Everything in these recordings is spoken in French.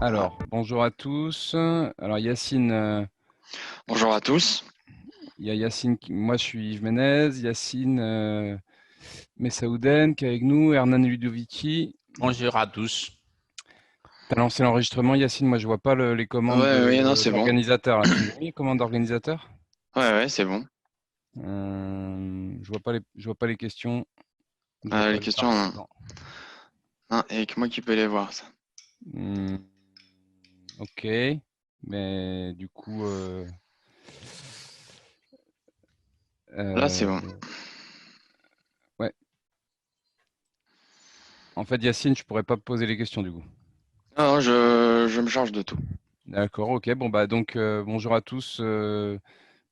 Alors, bonjour à tous. Alors, Yacine, Bonjour à tous. il y a Yacine, moi je suis Yves Menez, Yacine Messaouden qui est avec nous, Hernan Ludovici. Bonjour à tous. Tu as lancé l'enregistrement, Yacine, moi je vois pas les commandes Oui, non, c'est bon. d'organisateur. Là. Tu me vois les commandes d'organisateur? Ouais, c'est bon. Je vois pas les questions, je vois Les pas les questions, hein, participants. et que moi qui peux les voir, ça. Hmm, ok, mais du coup, Là, c'est euh, bon. ouais. En fait, Yacine, je pourrais pas poser les questions du coup. Non, je me charge de tout. D'accord, ok. Bon, bah donc bonjour à tous.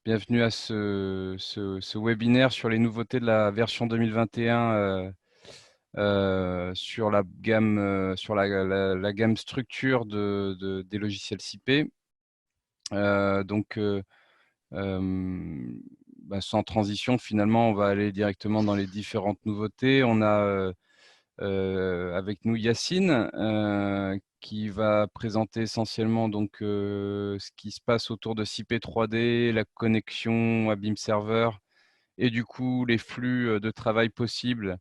Bienvenue à ce webinaire sur les nouveautés de la version 2021 sur la gamme la gamme structure des logiciels SIP. Donc sans transition, finalement, on va aller directement dans les différentes nouveautés. On a avec nous Yacine qui va présenter essentiellement donc ce qui se passe autour de SIP 3D, la connexion à BIM Server et du coup les flux de travail possibles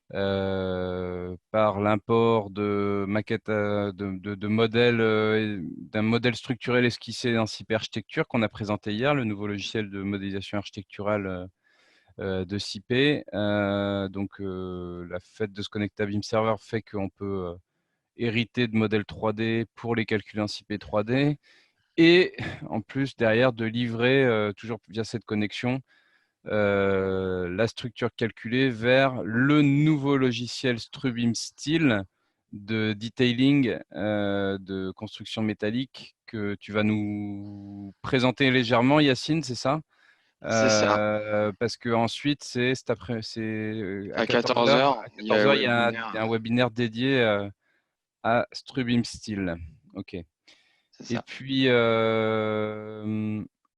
par l'import de maquettes de modèles d'un modèle structurel esquissé dans SIP Architecture qu'on a présenté hier, le nouveau logiciel de modélisation architecturale de SIP. Donc, la fait de se connecter à BIM Server fait qu'on peut hériter de modèles 3D pour les calculs en SIP 3D. Et en plus, derrière, de livrer, toujours via cette connexion, la structure calculée vers le nouveau logiciel Strubim Steel de detailing de construction métallique que tu vas nous présenter légèrement, Yacine, c'est ça? C'est ça. Parce que ensuite, c'est après, c'est à À 14 14 heures. heures, À il y a 14 le heures, il y a webinaire. un webinaire dédié à Strubim Steel. Ok. C'est Et ça. puis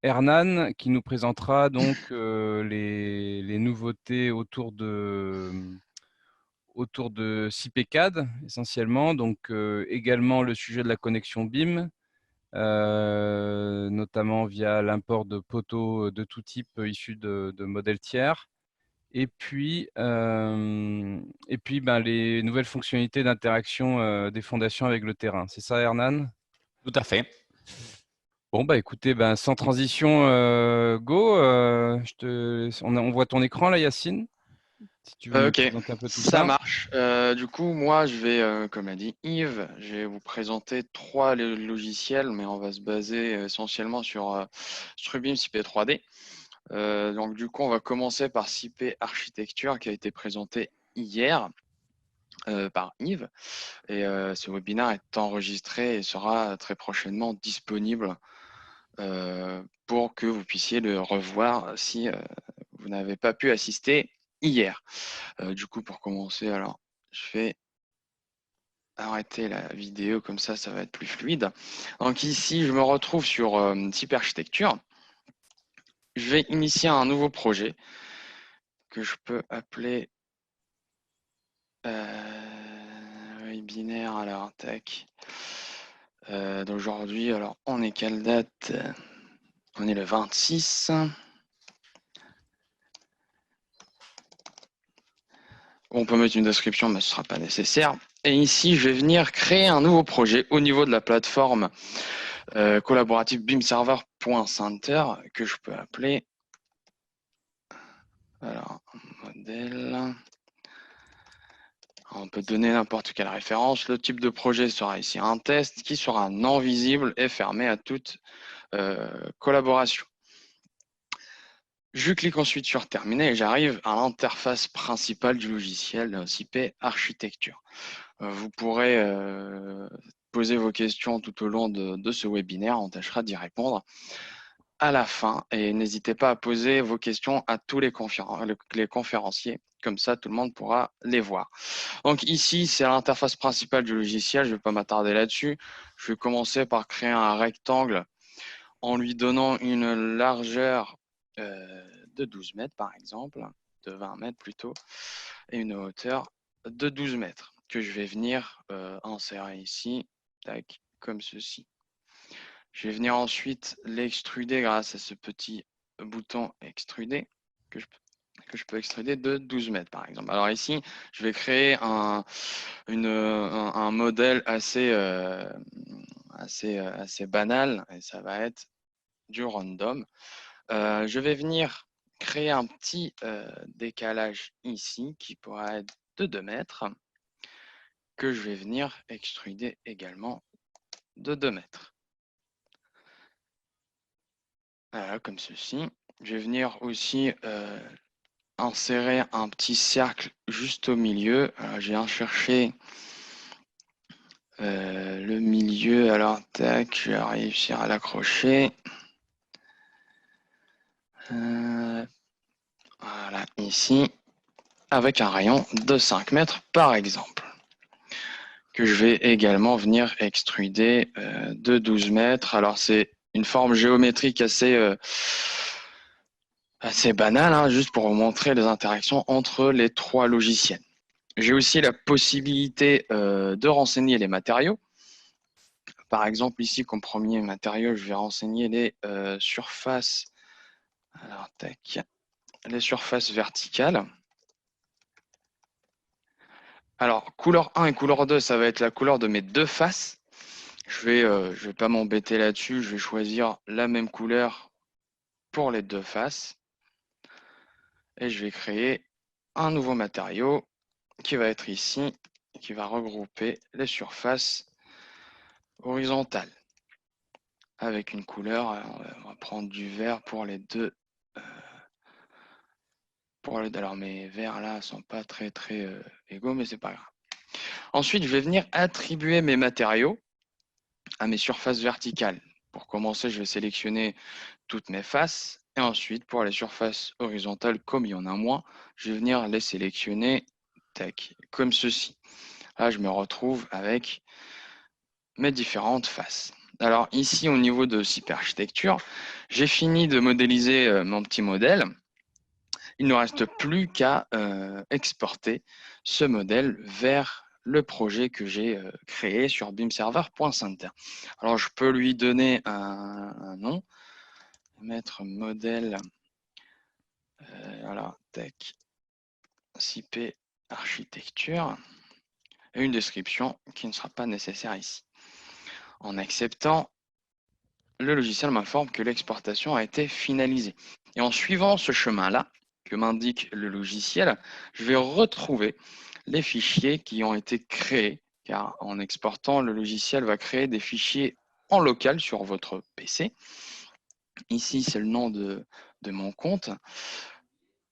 Hernan qui nous présentera donc les nouveautés autour de CIPECAD essentiellement. Donc également le sujet de la connexion BIM. Notamment via l'import de poteaux de tout type issus de modèles tiers. Et puis les nouvelles fonctionnalités d'interaction des fondations avec le terrain. C'est ça, Hernan? Tout à fait. Bon, bah écoutez, sans transition, go. On voit ton écran là, Yacine, si tu veux nous Ok, présenter un peu tout ça ça. marche. Du coup, moi, je vais, comme l'a dit Yves, je vais vous présenter trois logiciels, mais on va se baser essentiellement sur Strubim CP3D. Donc, du coup, on va commencer par CP Architecture qui a été présenté hier par Yves. Et ce webinaire est enregistré et sera très prochainement disponible pour que vous puissiez le revoir si vous n'avez pas pu assister hier. Du coup, pour commencer, alors je vais arrêter la vidéo, comme ça va être plus fluide. Donc ici, je me retrouve sur Type Architecture. Je vais initier un nouveau projet que je peux appeler webinaire. Alors, tac. D'aujourd'hui, alors on est quelle date? On est le 26. On peut mettre une description, mais ce ne sera pas nécessaire. Et ici, je vais venir créer un nouveau projet au niveau de la plateforme collaborative BIMserver.center que je peux appeler. Alors, modèle. On peut donner n'importe quelle référence. Le type de projet sera ici un test qui sera non visible et fermé à toute collaboration. Je clique ensuite sur Terminer et j'arrive à l'interface principale du logiciel CIP Architecture. Vous pourrez poser vos questions tout au long de ce webinaire, on tâchera d'y répondre à la fin. Et n'hésitez pas à poser vos questions à tous les conférenciers, comme ça tout le monde pourra les voir. Donc ici, c'est l'interface principale du logiciel, je ne vais pas m'attarder là-dessus. Je vais commencer par créer un rectangle en lui donnant une largeur de 12 mètres par exemple, de 20 mètres plutôt, et une hauteur de 12 mètres que je vais venir insérer ici. Tac. comme ceci. Je vais venir ensuite l'extruder grâce à ce petit bouton extruder que je peux extruder de 12 mètres par exemple. Alors ici, je vais créer un modèle assez banal et ça va être du random. Je vais venir créer un petit décalage ici qui pourra être de 2 mètres que je vais venir extruder également de 2 mètres. Voilà, comme ceci. Je vais venir aussi insérer un petit cercle juste au milieu. Alors, je viens chercher le milieu. Alors, tac, je vais réussir à l'accrocher. Voilà, ici, avec un rayon de 5 mètres par exemple. Que je vais également venir extruder de 12 mètres. Alors, c'est une forme géométrique assez banale, hein, juste pour vous montrer les interactions entre les trois logiciels. J'ai aussi la possibilité de renseigner les matériaux. Par exemple, ici, comme premier matériau, je vais renseigner les surfaces. Alors, tac, les surfaces verticales. Alors, couleur 1 et couleur 2, ça va être la couleur de mes deux faces. Je vais pas m'embêter là-dessus. Je vais choisir la même couleur pour les deux faces. Et je vais créer un nouveau matériau qui va être ici, qui va regrouper les surfaces horizontales. Avec une couleur, on va prendre du vert pour les deux. Alors mes verts là sont pas très égaux, mais c'est pas grave. Ensuite, je vais venir attribuer mes matériaux à mes surfaces verticales. Pour commencer, je vais sélectionner toutes mes faces. Et ensuite, pour les surfaces horizontales, comme il y en a moins, je vais venir les sélectionner tac, comme ceci. Là, je me retrouve avec mes différentes faces. Alors ici, au niveau de SIP Architecture, j'ai fini de modéliser mon petit modèle. Il ne reste plus qu'à exporter ce modèle vers le projet que j'ai créé sur beamserver.center. Alors, je peux lui donner un nom, mettre modèle, alors, tech, SIP architecture, et une description qui ne sera pas nécessaire ici. En acceptant, le logiciel m'informe que l'exportation a été finalisée. Et en suivant ce chemin-là, que m'indique le logiciel, je vais retrouver les fichiers qui ont été créés, car en exportant, le logiciel va créer des fichiers en local sur votre PC. Ici, c'est le nom de mon compte.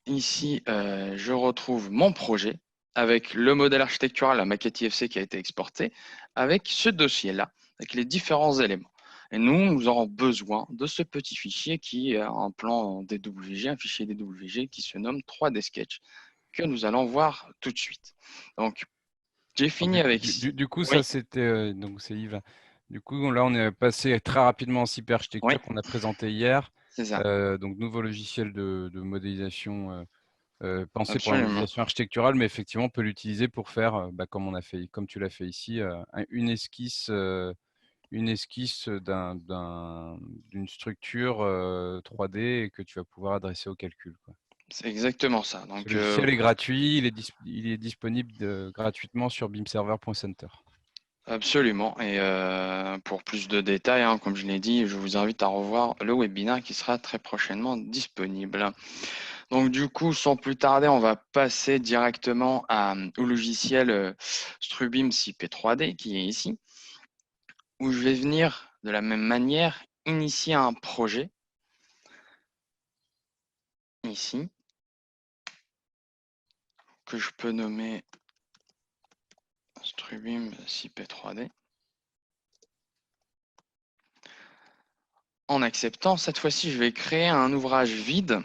Ici, je retrouve mon projet avec le modèle architectural, la maquette IFC qui a été exportée, avec ce dossier-là, avec les différents éléments. Et nous aurons besoin de ce petit fichier qui est un plan DWG, un fichier DWG qui se nomme 3D Sketch, que nous allons voir tout de suite. Donc, j'ai fini avec... Du coup, oui. ça c'était, donc c'est Yves. Du coup, là, on est passé très rapidement en SIP Architecture qu'on a présenté hier. C'est ça. Donc, nouveau logiciel de modélisation pensé pour la Absolument. modélisation architecturale, mais effectivement, on peut l'utiliser pour faire, comme on a fait, comme tu l'as fait ici, une esquisse d'une structure 3D que tu vas pouvoir adresser au calcul, quoi. C'est exactement ça. Ce Donc, logiciel est gratuit, il est disponible gratuitement sur beamserver.center. absolument. Et pour plus de détails, hein, comme je l'ai dit, je vous invite à revoir le webinaire qui sera très prochainement disponible. Donc du coup, sans plus tarder, on va passer directement au logiciel Strubim CP3D qui est ici, où je vais venir de la même manière initier un projet ici que je peux nommer Strubim CP3D. En acceptant, cette fois-ci, je vais créer un ouvrage vide.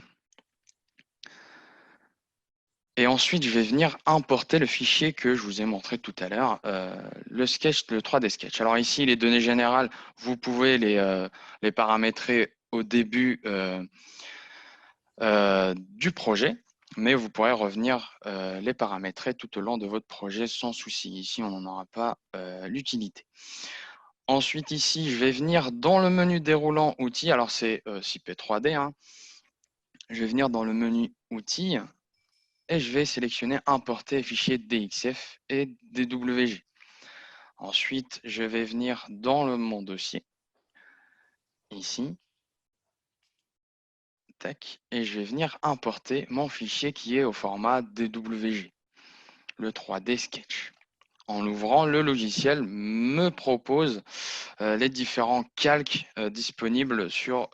Et ensuite, je vais venir importer le fichier que je vous ai montré tout à l'heure, le 3D Sketch. Alors ici, les données générales, vous pouvez les paramétrer au début du projet, mais vous pourrez revenir les paramétrer tout au long de votre projet sans souci. Ici, on n'en aura pas l'utilité. Ensuite, ici, je vais venir dans le menu déroulant outils. Alors, c'est CP3D. Hein. Je vais venir dans le menu outils et je vais sélectionner importer fichier DXF et DWG. Ensuite, je vais venir dans mon dossier, ici, tac, et je vais venir importer mon fichier qui est au format DWG, le 3D Sketch. En l'ouvrant, le logiciel me propose les différents calques disponibles sur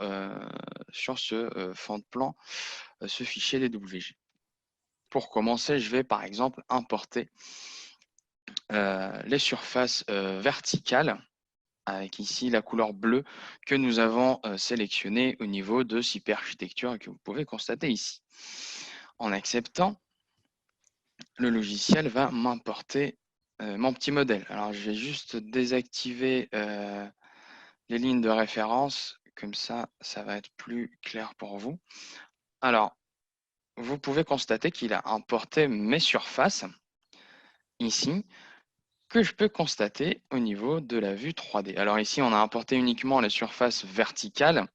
ce fond de plan, ce fichier DWG. Pour commencer, je vais par exemple importer les surfaces verticales avec ici la couleur bleue que nous avons sélectionnée au niveau de CP Architecture et que vous pouvez constater ici. En acceptant, le logiciel va m'importer mon petit modèle. Alors, je vais juste désactiver les lignes de référence, comme ça va être plus clair pour vous. Alors, vous pouvez constater qu'il a importé mes surfaces ici, que je peux constater au niveau de la vue 3D. Alors ici, on a importé uniquement les surfaces verticales.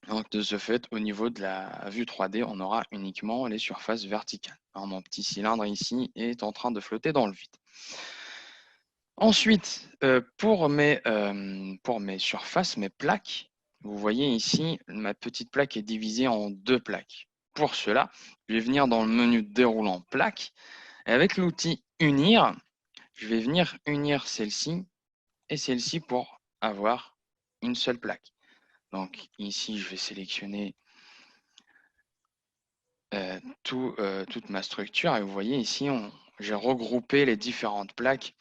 Donc de ce fait, au niveau de la vue 3D, on aura uniquement les surfaces verticales. Alors, mon petit cylindre ici est en train de flotter dans le vide. Ensuite, pour mes surfaces, mes plaques, vous voyez ici, ma petite plaque est divisée en 2 plaques. Pour cela, je vais venir dans le menu déroulant plaque et avec l'outil unir, je vais venir unir celle-ci et celle-ci pour avoir une seule plaque. Donc ici, je vais sélectionner toute ma structure et vous voyez ici, j'ai regroupé les différentes plaques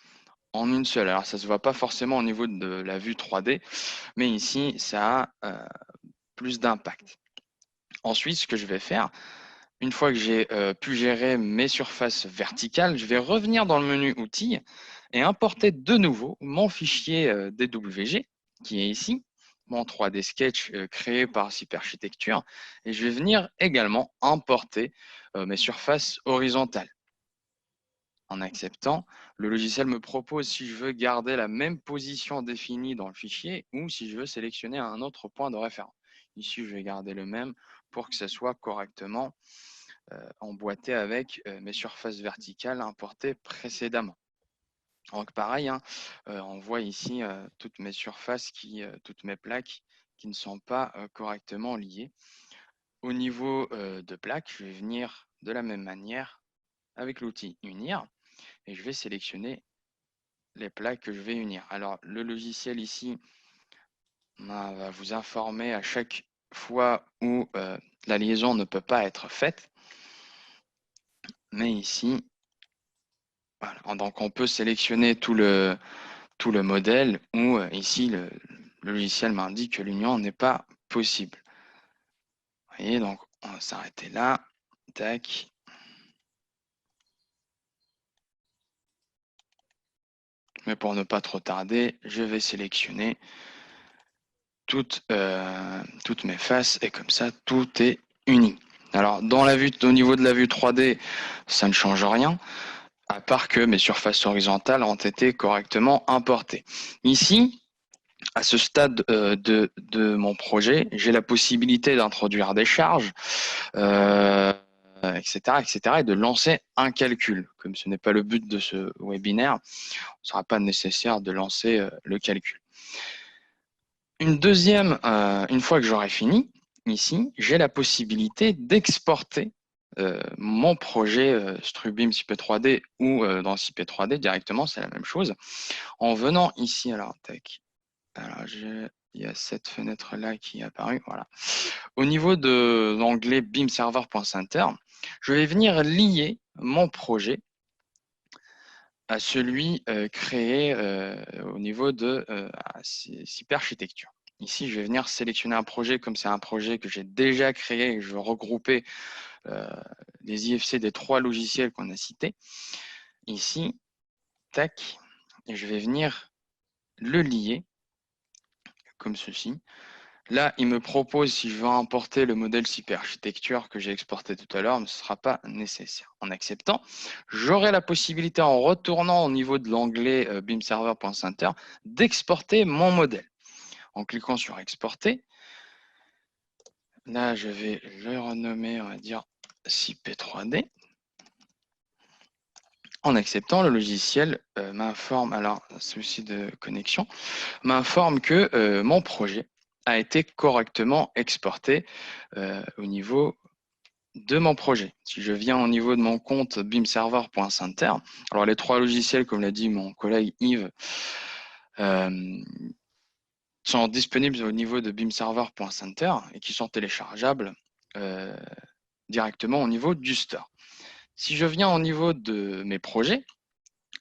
en une seule. Alors, ça ne se voit pas forcément au niveau de la vue 3D, mais ici, ça a plus d'impact. Ensuite, ce que je vais faire, une fois que j'ai pu gérer mes surfaces verticales, je vais revenir dans le menu outils et importer de nouveau mon fichier DWG, qui est ici, mon 3D Sketch créé par CP Architecture, et je vais venir également importer mes surfaces horizontales. En acceptant, le logiciel me propose si je veux garder la même position définie dans le fichier ou si je veux sélectionner un autre point de référence. Ici, je vais garder le même pour que ça soit correctement emboîté avec mes surfaces verticales importées précédemment. Donc pareil, hein, on voit ici toutes mes surfaces, toutes mes plaques qui ne sont pas correctement liées. Au niveau de plaques, je vais venir de la même manière avec l'outil unir et je vais sélectionner les plaques que je vais unir. Alors, le logiciel ici va vous informer à chaque fois où la liaison ne peut pas être faite. Mais ici, voilà. Donc on peut sélectionner tout le modèle ou ici, le logiciel m'indique que l'union n'est pas possible. Vous voyez, donc on va s'arrêter là. Tac. Mais pour ne pas trop tarder, je vais sélectionner toutes mes faces et comme ça, tout est uni. Alors, au niveau de la vue 3D, ça ne change rien, à part que mes surfaces horizontales ont été correctement importées. Ici, à ce stade de mon projet, j'ai la possibilité d'introduire des charges, etc., et de lancer un calcul. Comme ce n'est pas le but de ce webinaire, il ne sera pas nécessaire de lancer le calcul. Une fois que j'aurai fini, ici, j'ai la possibilité d'exporter mon projet Strubim CP3D ou dans CP3D directement, c'est la même chose. En venant ici, alors, tac, alors il y a cette fenêtre-là qui est apparue, voilà. Au niveau de l'onglet bimserver.center, je vais venir lier mon projet à celui créé au niveau de CP Architecture. Ici, je vais venir sélectionner un projet, comme c'est un projet que j'ai déjà créé, je vais regrouper les IFC des 3 logiciels qu'on a cités. Ici, tac, et je vais venir le lier, comme ceci. Là, il me propose si je veux importer le modèle CIP architecture que j'ai exporté tout à l'heure, mais ce ne sera pas nécessaire. En acceptant, j'aurai la possibilité, en retournant au niveau de l'onglet bimserver.center, d'exporter mon modèle. En cliquant sur exporter, là, je vais le renommer, on va dire CIP3D. En acceptant, le logiciel m'informe, alors souci de connexion, m'informe que mon projet a été correctement exporté au niveau de mon projet. Si je viens au niveau de mon compte bimserver.center, alors les 3 logiciels, comme l'a dit mon collègue Yves, sont disponibles au niveau de bimserver.center et qui sont téléchargeables directement au niveau du store. Si je viens au niveau de mes projets,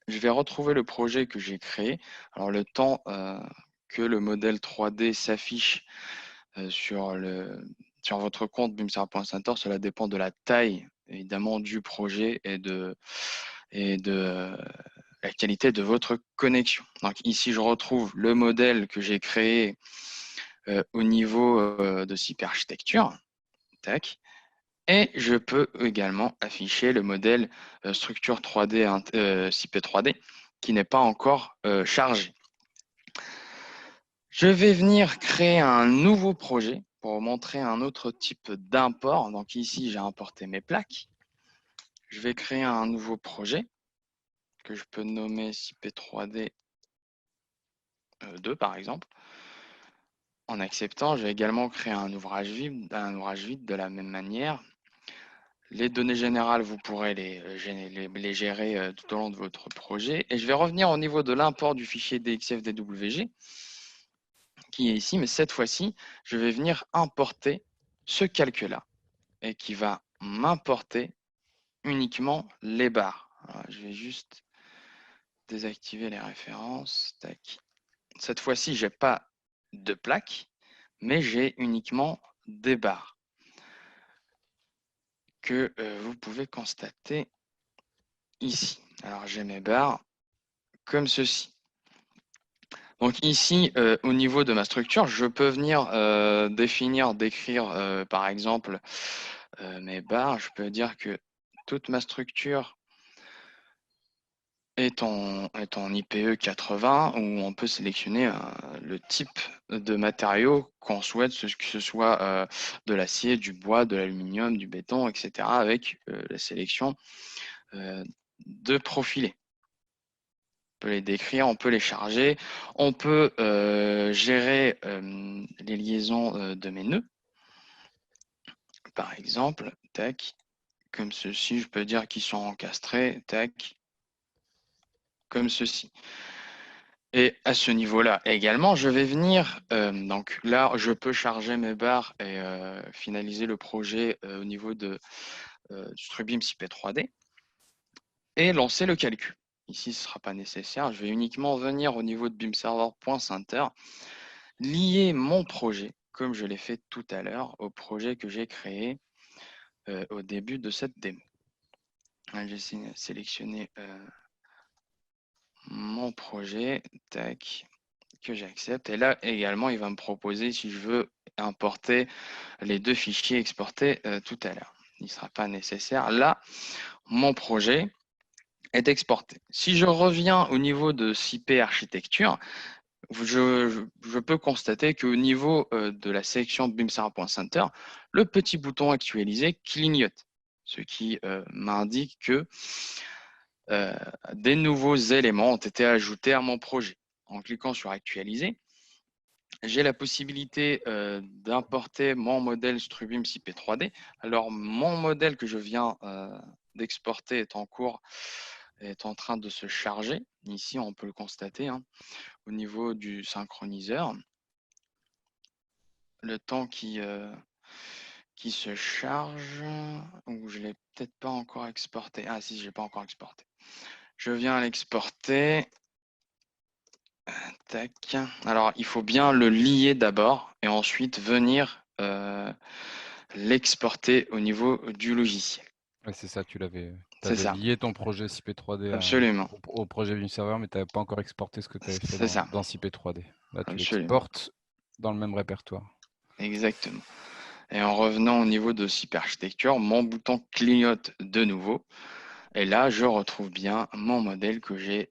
je vais retrouver le projet que j'ai créé. Alors le temps que le modèle 3D s'affiche sur votre compte bimserver.center, cela dépend de la taille évidemment du projet et de la qualité de votre connexion. Donc ici, je retrouve le modèle que j'ai créé au niveau de CIP architecture. Tac. Et je peux également afficher le modèle structure 3D CIP3D qui n'est pas encore chargé. Je vais venir créer un nouveau projet pour montrer un autre type d'import. Donc ici, j'ai importé mes plaques. Je vais créer un nouveau projet que je peux nommer CIP3D 2 par exemple. En acceptant, je vais également créer un ouvrage vide de la même manière. Les données générales, vous pourrez les gérer tout au long de votre projet. Et je vais revenir au niveau de l'import du fichier DXF-DWG qui est ici, mais cette fois-ci, je vais venir importer ce calque-là et qui va m'importer uniquement les barres. Alors, je vais juste désactiver les références. Tac. Cette fois-ci, je n'ai pas de plaque, mais j'ai uniquement des barres que vous pouvez constater ici. Alors, j'ai mes barres comme ceci. Donc ici, au niveau de ma structure, je peux venir décrire par exemple mes barres. Je peux dire que toute ma structure est en IPE 80 où on peut sélectionner le type de matériau qu'on souhaite, que ce soit de l'acier, du bois, de l'aluminium, du béton, etc. avec la sélection de profilés. On peut les décrire, on peut les charger, on peut gérer les liaisons de mes nœuds. Par exemple, tac, comme ceci, je peux dire qu'ils sont encastrés, tac, comme ceci. Et à ce niveau-là également, je vais venir, donc là, je peux charger mes barres et finaliser le projet au niveau de Strubeam CP3D et lancer le calcul. Ici, ce ne sera pas nécessaire. Je vais uniquement venir au niveau de bimserver.center, lier mon projet, comme je l'ai fait tout à l'heure, au projet que j'ai créé au début de cette démo. J'ai sélectionné mon projet, tac, que j'accepte. Et là également, il va me proposer si je veux importer les 2 fichiers exportés tout à l'heure. Il ne sera pas nécessaire. Là, mon projet est exporté. Si je reviens au niveau de CIP architecture, je peux constater qu'au niveau de la sélection bimserver.center, le petit bouton actualiser clignote, ce qui m'indique que des nouveaux éléments ont été ajoutés à mon projet. En cliquant sur actualiser, j'ai la possibilité d'importer mon modèle Strubeam CP3D. Alors, mon modèle que je viens d'exporter est en cours, est en train de se charger. Ici, on peut le constater hein, au niveau du synchroniseur. Le temps qui se charge, ou je ne l'ai peut-être pas encore exporté. Ah si, je l'ai pas encore exporté. Je viens l'exporter. Tac. Alors, il faut bien le lier d'abord et ensuite venir l'exporter au niveau du logiciel. Ouais, c'est ça, tu avais ça. lié ton projet CIP3D Absolument. au projet bimserver, mais tu n'avais pas encore exporté ce que tu avais fait C'est ça. dans CIP3D. Là, tu Absolument. l'exportes dans le même répertoire. Exactement. Et en revenant au niveau de SIP architecture, mon bouton clignote de nouveau. Et là, je retrouve bien mon modèle que j'ai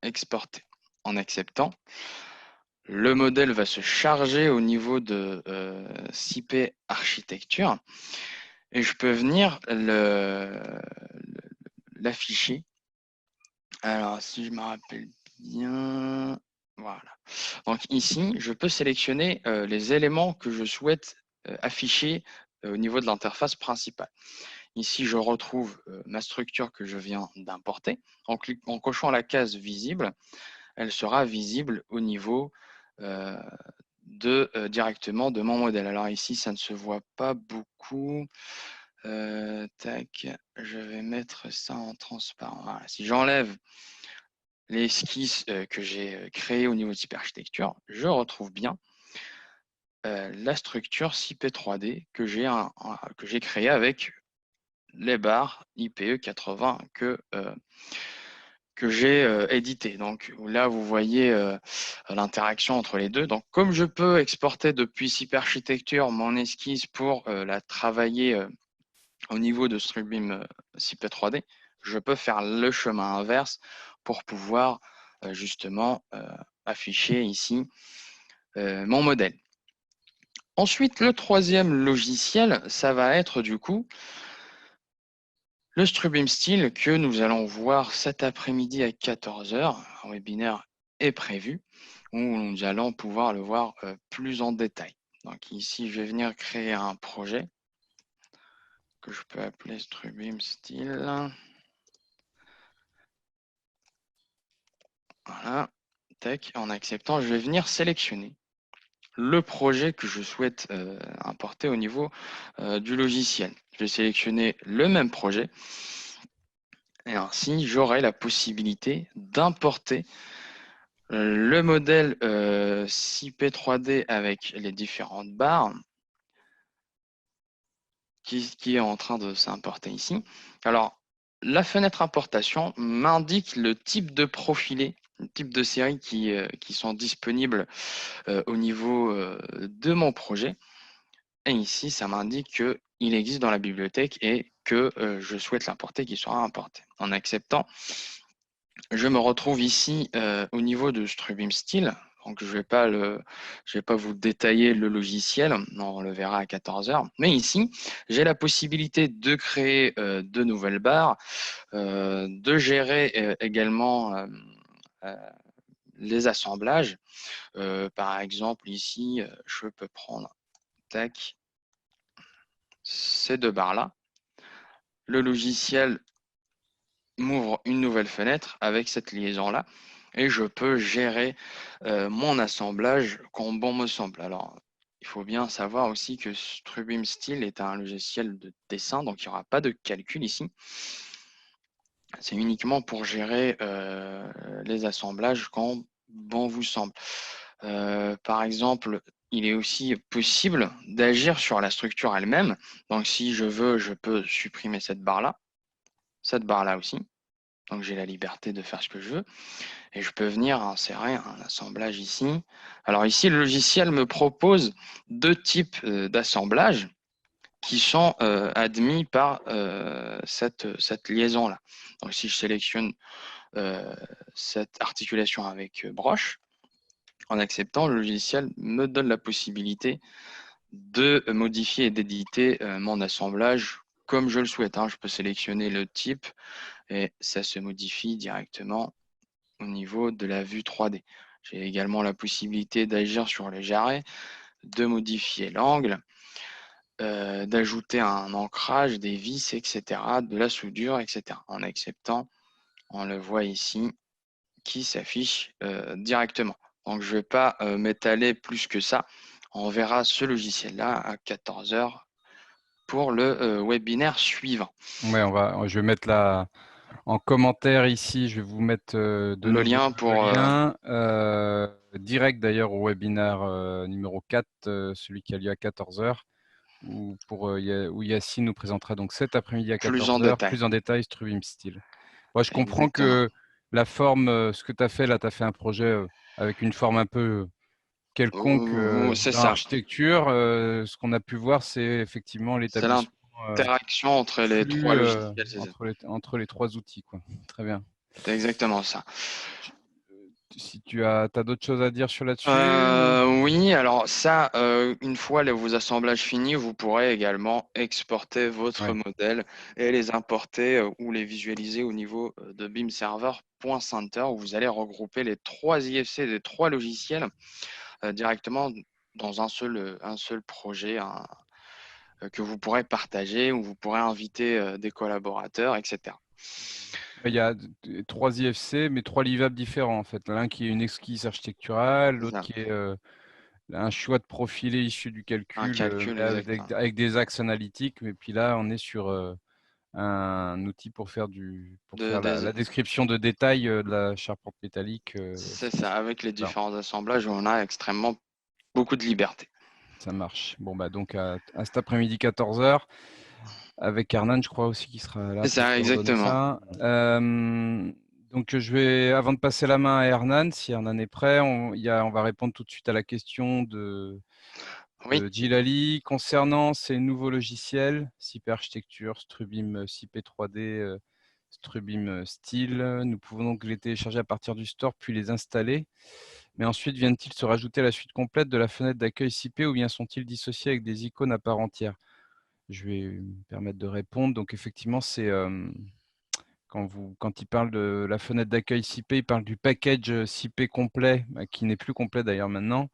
exporté. En acceptant, le modèle va se charger au niveau de SIP architecture et je peux venir l'afficher. Alors, si je me rappelle bien, voilà. Donc ici, je peux sélectionner les éléments que je souhaite afficher au niveau de l'interface principale. Ici, je retrouve ma structure que je viens d'importer. En cochant la case visible, elle sera visible au niveau directement de mon modèle. Alors ici, ça ne se voit pas beaucoup. Tac, je vais mettre ça en transparent. Voilà. Si j'enlève les esquisses que j'ai créées au niveau de SIP architecture, je retrouve bien la structure CP3D que j'ai créée avec les barres IPE 80 que j'ai édité. Donc là, vous voyez l'interaction entre les deux. Donc comme je peux exporter depuis SIP architecture mon esquisse pour la travailler au niveau de Strubeam CP3D, je peux faire le chemin inverse pour pouvoir justement afficher ici mon modèle. Ensuite, le troisième logiciel, ça va être du coup le Strubeam Style que nous allons voir cet après-midi à 14 h. Un webinaire est prévu où nous allons pouvoir le voir plus en détail. Donc ici, je vais venir créer un projet que je peux appeler Strubeam Style. Voilà, tac, en acceptant, je vais venir sélectionner le projet que je souhaite importer au niveau du logiciel. Je vais sélectionner le même projet et ainsi j'aurai la possibilité d'importer le modèle CP3D avec les différentes barres qui est en train de s'importer ici. Alors, la fenêtre importation m'indique le type de profilé, le type de série qui sont disponibles au niveau de mon projet. Et ici, ça m'indique qu'il existe dans la bibliothèque et que je souhaite l'importer, qu'il sera importé. En acceptant, je me retrouve ici au niveau de Strubeam Style. Donc, je vais pas vous détailler le logiciel, on le verra à 14 h. Mais ici, j'ai la possibilité de créer de nouvelles barres, de gérer également les assemblages. Par exemple, ici, je peux prendre tac, ces deux barres-là. Le logiciel m'ouvre une nouvelle fenêtre avec cette liaison-là et je peux gérer mon assemblage comme bon me semble. Alors, il faut bien savoir aussi que Strubeam Style est un logiciel de dessin, donc il n'y aura pas de calcul ici. C'est uniquement pour gérer les assemblages quand bon vous semble. Par exemple, il est aussi possible d'agir sur la structure elle-même. Donc, si je veux, je peux supprimer cette barre-là aussi. Donc, j'ai la liberté de faire ce que je veux. Et je peux venir insérer un assemblage ici. Alors ici, le logiciel me propose deux types d'assemblage qui sont admis par cette liaison-là. Donc, si je sélectionne cette articulation avec broche, en acceptant, le logiciel me donne la possibilité de modifier et d'éditer mon assemblage comme je le souhaite. Je peux sélectionner le type et ça se modifie directement au niveau de la vue 3D. J'ai également la possibilité d'agir sur les jarrets, de modifier l'angle, d'ajouter un ancrage, des vis, etc., de la soudure, etc. En acceptant, on le voit ici, qui s'affiche directement. Donc, je ne vais pas m'étaler plus que ça. On verra ce logiciel-là à 14 h pour le webinaire suivant. Ouais, je vais mettre en commentaire ici, je vais vous mettre le lien pour le lien direct d'ailleurs au webinaire numéro 4, celui qui a lieu à 14 h, où Yacine nous présentera donc cet après-midi à 14 h, plus en détail Strubeam Style. Moi, je comprends que la forme, ce que tu as fait là, tu as fait un projet avec une forme un peu quelconque C'est dans ça. l'architecture. Ce qu'on a pu voir, c'est effectivement C'est l'établissement l'interaction entre les trois flux logiciels. C'est ça. entre les trois outils, quoi. Très bien. C'est exactement ça. Si tu as d'autres choses à dire sur là-dessus? Oui, alors ça, une fois vos assemblages finis, vous pourrez également exporter votre Ouais. modèle et les importer ou les visualiser au niveau de BIMServer.center où vous allez regrouper les trois IFC des trois logiciels directement dans un seul projet que vous pourrez partager, où vous pourrez inviter des collaborateurs, etc. Il y a trois IFC, mais trois livables différents en fait. L'un qui est une esquisse architecturale, C'est l'autre ça, qui est un choix de profilé issu du un calcul calcul exactement. avec des axes analytiques. Mais puis là, on est sur un outil pour faire la description de détail de la charpente métallique. C'est ça, avec les Voilà, différents assemblages, on a extrêmement beaucoup de liberté. ça marche. Bon, bah donc à cet après-midi 14h, avec Hernan, je crois aussi qu'il sera là C'est pour ça, coordonner exactement. ça. Donc je vais, avant de passer la main à Hernan, si Hernan est prêt, on va répondre tout de suite à la question de Oui, Djilali concernant ces nouveaux logiciels, SIP Architecture, Strubim CP 3D, Strubim Style. Nous pouvons donc les télécharger à partir du store puis les installer. Mais ensuite, viennent-ils se rajouter à la suite complète de la fenêtre d'accueil CP ou bien sont-ils dissociés avec des icônes à part entière? Je vais me permettre de répondre. Donc effectivement, c'est quand il parle de la fenêtre d'accueil CP, il parle du package CP complet, qui n'est plus complet d'ailleurs maintenant,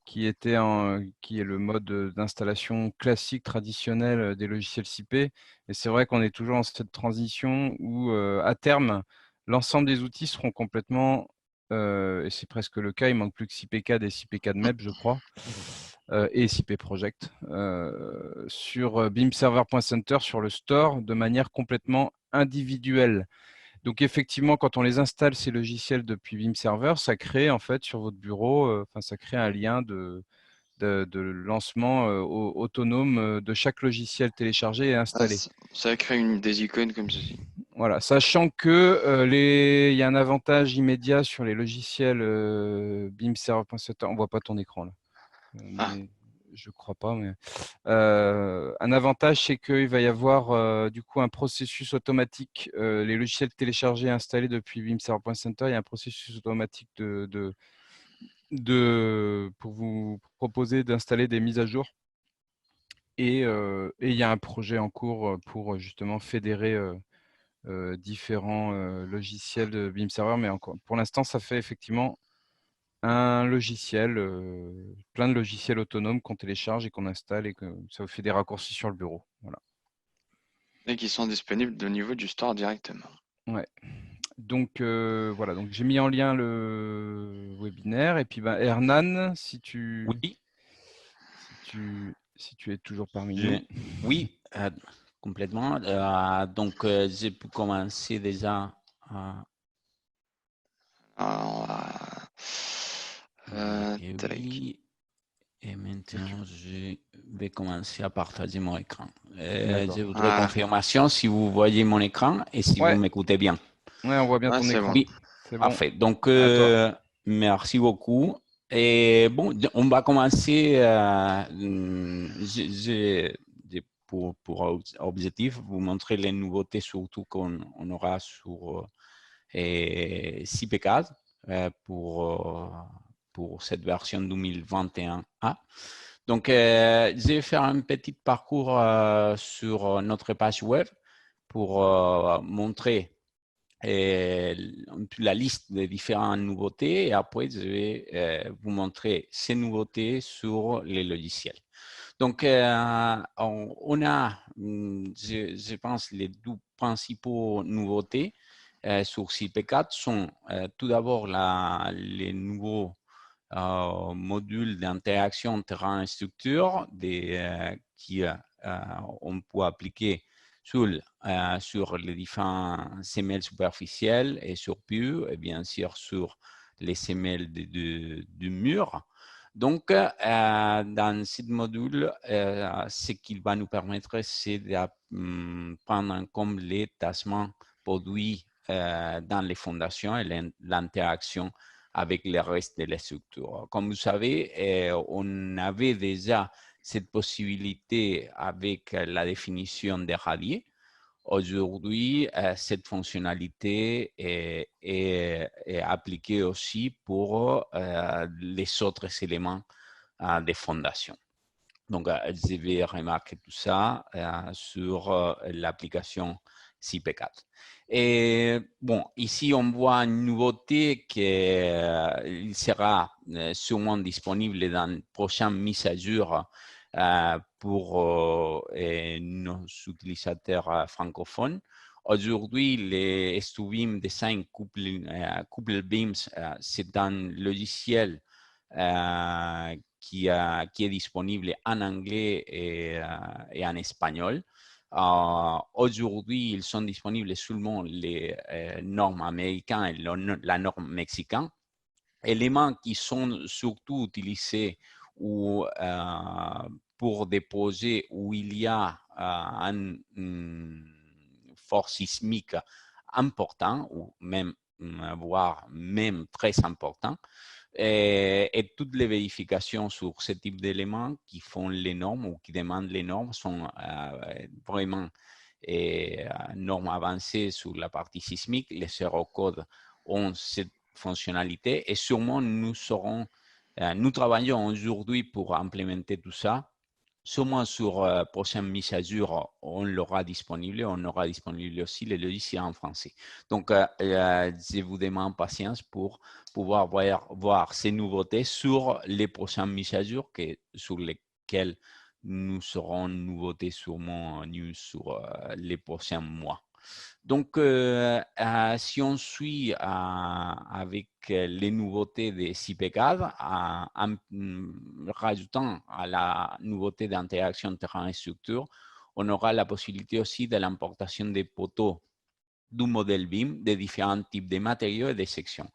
qui est le mode d'installation classique, traditionnel des logiciels CP. Et c'est vrai qu'on est toujours dans cette transition où, à terme, l'ensemble des outils seront complètement, et c'est presque le cas, il manque plus que CPCAD et CPCAD MEP, je crois, et CP Project, sur BIMServer.center, sur le store, de manière complètement individuelle. Donc effectivement, quand on les installe, ces logiciels depuis BIMServer, ça crée en fait sur votre bureau, ça crée un lien de lancement autonome de chaque logiciel téléchargé et installé. ça crée des icônes comme ceci. Voilà, sachant que il y a un avantage immédiat sur les logiciels BIMServer.center. On ne voit pas ton écran là, mais je crois pas. Mais un avantage, c'est qu'il va y avoir du coup un processus automatique. Les logiciels téléchargés et installés depuis BIMServer.center, il y a un processus automatique pour vous proposer d'installer des mises à jour. Et il y a un projet en cours pour justement fédérer différents logiciels de BIMServer. Mais encore, pour l'instant, ça fait effectivement un logiciel, plein de logiciels autonomes qu'on télécharge et qu'on installe et que ça vous fait des raccourcis sur le bureau. Voilà. Et qui sont disponibles au niveau du store directement. Ouais. Donc voilà, donc j'ai mis en lien le webinaire et puis Hernan, si tu Oui, es toujours parmi nous. oui, complètement. Donc, j'ai pu commencer déjà à... Tac. oui, et maintenant, je vais commencer à partager mon écran. Je D'accord. voudrais confirmation si vous voyez mon écran et si vous Ouais, m'écoutez bien. ouais, on voit bien ton C'est écran. bon. Oui, C'est bon. parfait. Donc, À toi. merci beaucoup. Et bon, on va commencer. Pour objectif vous montrer les nouveautés surtout qu'on aura sur CP4 pour cette version 2021A. Donc, je vais faire un petit parcours sur notre page web pour montrer la liste des différentes nouveautés et après, je vais vous montrer ces nouveautés sur les logiciels. Donc, on a, je pense, les deux principaux nouveautés sur CP4 sont tout d'abord les nouveaux modules d'interaction terrain et structure qui on peut appliquer sur les différents semelles superficielles et sur PU et bien sûr sur les semelles du mur. Donc, dans ce module, ce qu'il va nous permettre, c'est de prendre en compte les tassements produits dans les fondations et l'interaction avec le reste de la structure. Comme vous savez, on avait déjà cette possibilité avec la définition des radiers. Aujourd'hui, cette fonctionnalité est appliquée aussi pour les autres éléments des fondations. Donc, je vais remarquer tout ça sur l'application CP4. Et bon, ici, on voit une nouveauté qui sera sûrement disponible dans la prochaine mise à jour pour nos utilisateurs francophones. Aujourd'hui, les StuBeam Design Couple Beams, c'est un logiciel qui est disponible en anglais et en espagnol. Aujourd'hui, ils sont disponibles seulement les normes américaines et la norme mexicaine. Éléments qui sont surtout utilisés pour des projets où il y a une force sismique important ou même voire même très important. Et toutes les vérifications sur ce type d'éléments qui font les normes ou qui demandent les normes sont vraiment normes avancées sur la partie sismique. Les Eurocodes ont cette fonctionnalité et sûrement nous travaillons aujourd'hui pour implémenter tout ça. Sûrement sur la prochaine mise à jour, on l'aura disponible. On aura disponible aussi les logiciels en français. Donc, je vous demande patience pour pouvoir voir ces nouveautés sur les prochaines mises à jour sur lesquelles nous serons nouveautés sûrement sur les prochains mois. Donc, si on suit avec les nouveautés des CP4, en rajoutant à la nouveauté d'interaction terrain et structure, on aura la possibilité aussi de l'importation des poteaux du modèle BIM de différents types de matériaux et de sections.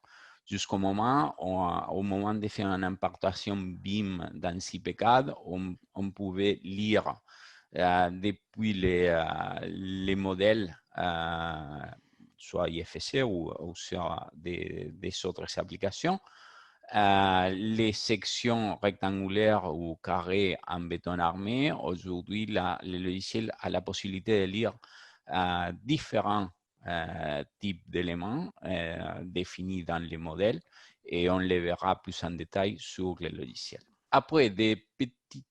Jusqu'au moment, au moment de faire une importation BIM dans CP4, on pouvait lire depuis les modèles, soit IFC ou sur des autres applications, les sections rectangulaires ou carrées en béton armé. Aujourd'hui, le logiciel a la possibilité de lire différents types d'éléments définis dans les modèles et on les verra plus en détail sur le logiciel. Après, des petites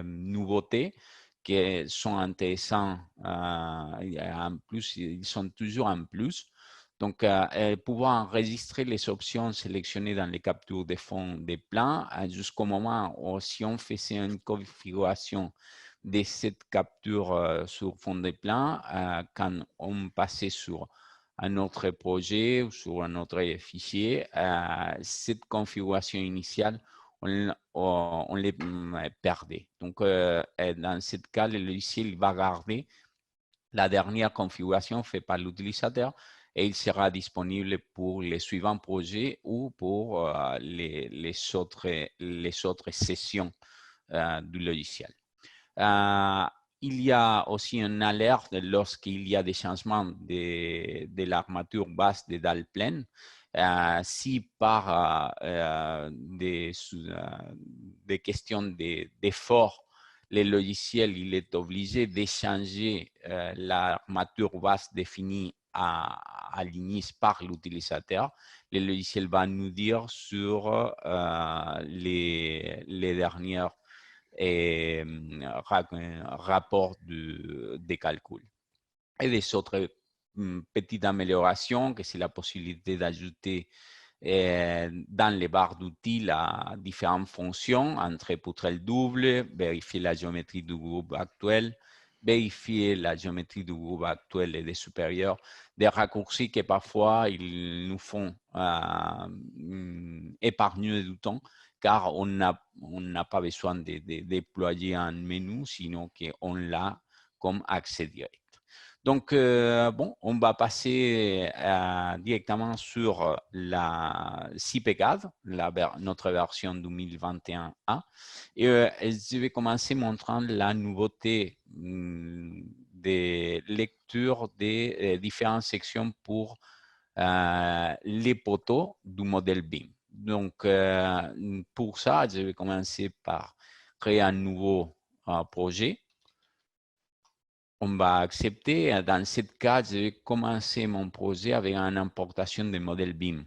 nouveautés qui sont intéressantes, en plus, ils sont toujours en plus. Donc, pouvoir enregistrer les options sélectionnées dans les captures de fond des plans jusqu'au moment où, si on faisait une configuration de cette capture sur fond des plans, quand on passait sur un autre projet ou sur un autre fichier, cette configuration initiale, on les perdait. Donc, dans ce cas, le logiciel va garder la dernière configuration faite par l'utilisateur et il sera disponible pour les suivants projets ou pour les autres sessions du logiciel. Il y a aussi une alerte lorsqu'il y a des changements de l'armature basse des dalles pleines. Si par des questions d'effort, le logiciel il est obligé d'échanger l'armature basse définie à l'inice par l'utilisateur, le logiciel va nous dire sur les dernières rapports des calculs. Et des autres petites améliorations, que c'est la possibilité d'ajouter dans les barres d'outils différentes fonctions, entrée poutrelle double, vérifier la géométrie du groupe actuel, vérifier la géométrie du groupe actuel et des supérieurs, des raccourcis que parfois ils nous font épargner du temps, car on n'a pas besoin de déployer un menu, sinon qu'on l'a comme accès direct. Donc, bon, on va passer directement sur la CP4, notre version 2021A. Et je vais commencer montrant la nouveauté des lectures des différentes sections pour les poteaux du modèle BIM. Donc, pour ça, je vais commencer par créer un nouveau projet. On va accepter. Dans ce cas, je vais commencer mon projet avec une importation de modèle BIM.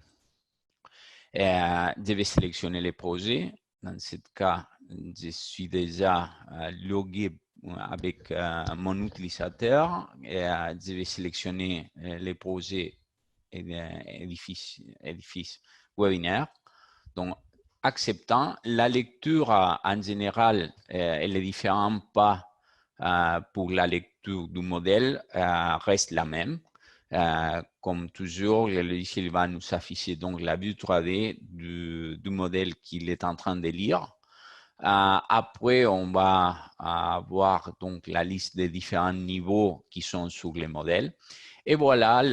Je vais sélectionner les projets. Dans ce cas, je suis déjà logué avec mon utilisateur. Et, je vais sélectionner les projets édifice webinaire. Donc, acceptant, la lecture en général, et les différents pas pour la lecture du modèle reste la même. Comme toujours, le logiciel va nous afficher donc la vue 3D du modèle qu'il est en train de lire. Après, on va avoir donc la liste des différents niveaux qui sont sur les modèles. Et voilà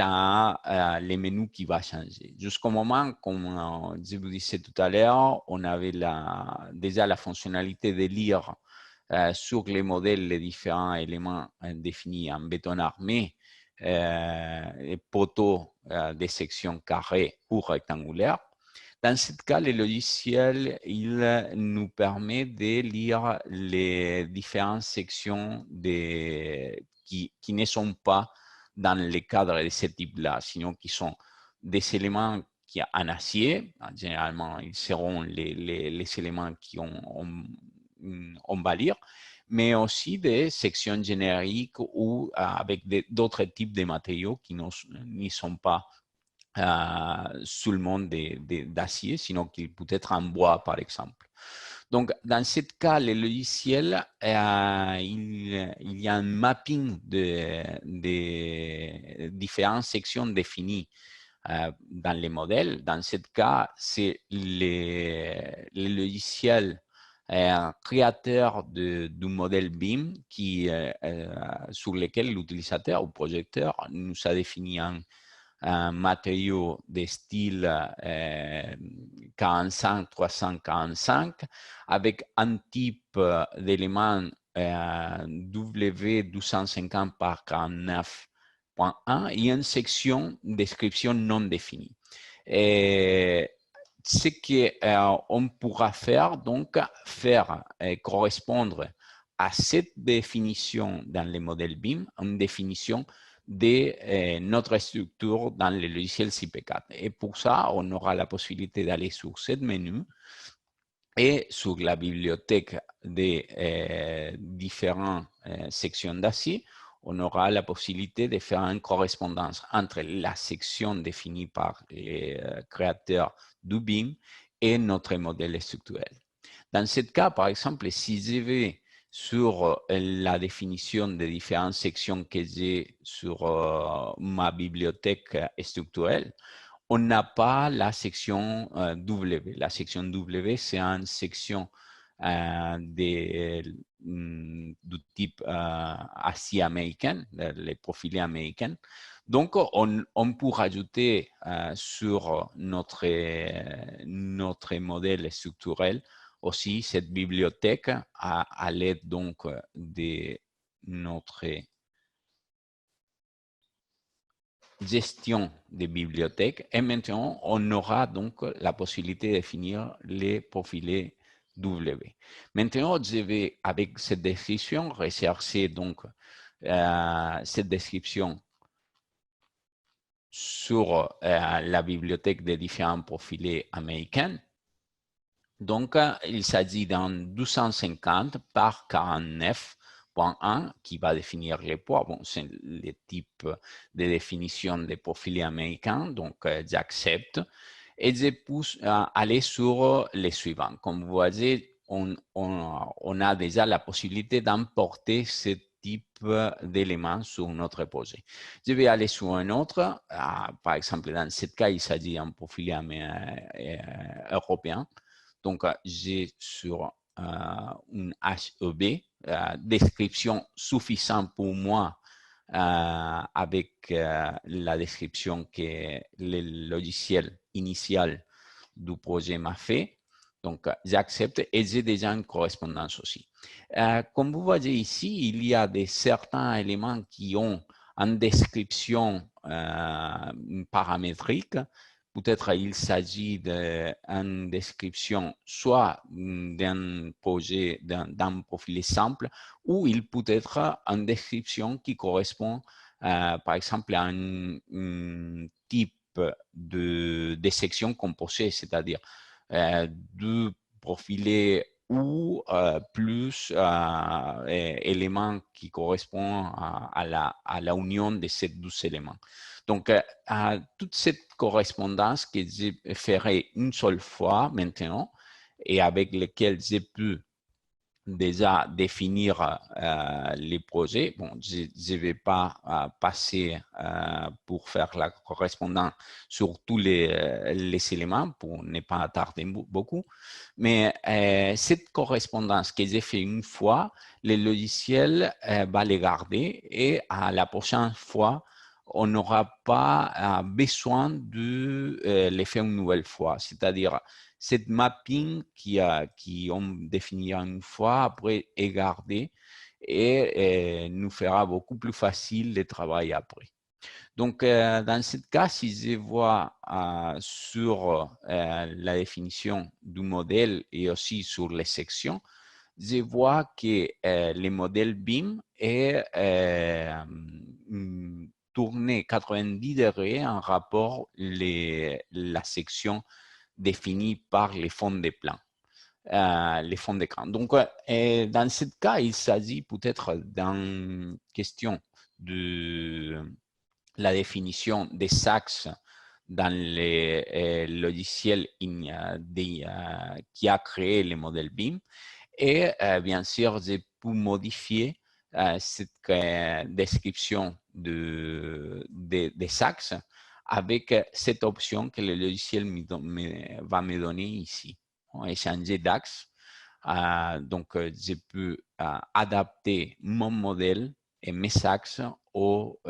les menus qui vont changer. Jusqu'au moment, comme je vous disais tout à l'heure, on avait déjà la fonctionnalité de lire sur les modèles les différents éléments définis en béton armé, les poteaux des sections carrées ou rectangulaires. Dans ce cas, le logiciel, il nous permet de lire les différentes sections qui ne sont pas dans le cadre de ce type-là, sinon qui sont des éléments qui en acier. Généralement, ils seront les éléments qu'on va lire, mais aussi des sections génériques ou avec d'autres types de matériaux qui n'y sont pas sous le monde d'acier, sinon qu'il peut être en bois, par exemple. Donc, dans ce cas, le logiciel, il y a un mapping de différentes sections définies dans les modèles. Dans ce cas, c'est le logiciel créateur du modèle BIM sur lequel l'utilisateur ou projecteur nous a défini un matériau de style 45-345 avec un type d'élément W250 par 49.1 et une section description non définie. Et ce qu'on pourra faire, donc, correspondre à cette définition dans les modèles BIM, une définition de notre structure dans le logiciel CP4. Et pour ça, on aura la possibilité d'aller sur ce menu et sur la bibliothèque des différentes sections d'acier, on aura la possibilité de faire une correspondance entre la section définie par les créateurs du BIM et notre modèle structurel. Dans ce cas, par exemple, si je vais sur la définition des différentes sections que j'ai sur ma bibliothèque structurelle, on n'a pas la section W. La section W, c'est une section du type acier américain, les profilés américains. Donc, on peut rajouter sur notre modèle structurel aussi cette bibliothèque à l'aide donc de notre gestion des bibliothèques. Et maintenant, on aura donc la possibilité de définir les profilés W. Maintenant, je vais, avec cette description, rechercher donc cette description sur la bibliothèque des différents profilés américains. Donc, il s'agit d'un 250 par 49.1 qui va définir les poids. Bon, c'est le type de définition des profilés américains, donc j'accepte. Et je peux aller sur les suivants. Comme vous voyez, on a déjà la possibilité d'importer ce type d'éléments sur notre projet. Je vais aller sur un autre. Par exemple, dans ce cas, il s'agit d'un profilé européen. Donc, j'ai sur une HEB, description suffisante pour moi avec la description que le logiciel initial du projet m'a fait. Donc, j'accepte et j'ai déjà une correspondance aussi. Comme vous voyez ici, il y a certains éléments qui ont en description paramétrique. Peut-être il s'agit d'une description soit d'un projet, d'un profil simple, ou il peut être une description qui correspond, par exemple, à un type de section composée, c'est-à-dire deux profilés ou plus éléments qui correspondent à la union de ces deux éléments. Donc, toute cette correspondance que je ferai une seule fois maintenant et avec laquelle j'ai pu déjà définir les projets. Bon, je ne vais pas passer pour faire la correspondance sur tous les éléments pour ne pas attarder beaucoup. Mais cette correspondance que j'ai fait une fois, le logiciel va les garder et à la prochaine fois, on n'aura pas besoin de les faire une nouvelle fois. C'est-à-dire, cette mapping qui on définira une fois, après est gardée et nous fera beaucoup plus facile le travail après. Donc, dans ce cas, si je vois sur la définition du modèle et aussi sur les sections, je vois que le modèle BIM est tourné 90 degrés en rapport la section définie par les fonds de plan, les fonds d'écran. Donc, dans ce cas, il s'agit peut-être d'une question de la définition des axes dans le logiciel qui a créé le modèle BIM. Et bien sûr, j'ai pu modifier cette description des axes avec cette option que le logiciel va me donner ici. On va changer d'axe. Donc, je peux adapter mon modèle et mes axes au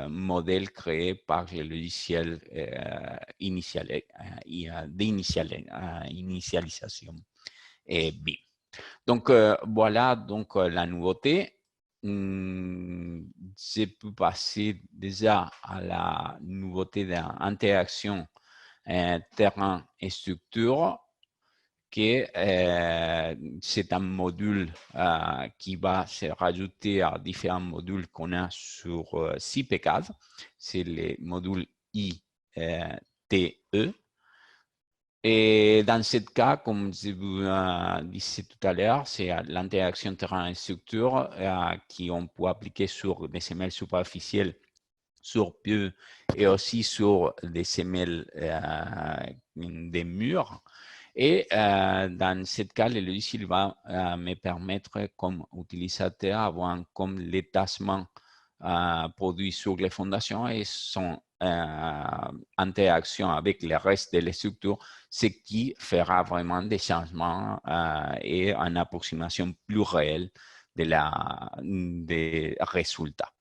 modèle créé par le logiciel d'initialisation BIM. Donc, voilà donc la nouveauté. Je peux passer déjà à la nouveauté d'interaction terrain et structure, que c'est un module qui va se rajouter à différents modules qu'on a sur CPCAD. C'est le module ITE. Et dans ce cas, comme je vous disais tout à l'heure, c'est l'interaction terrain et structure qu'on peut appliquer sur des semelles superficielles, sur pieux et aussi sur des semelles des murs. Et dans ce cas, le logiciel va me permettre, comme utilisateur, avoir comme les tassements produits sur les fondations et son interaction avec le reste de la structure, ce qui fera vraiment des changements et une approximation plus réelle des résultats.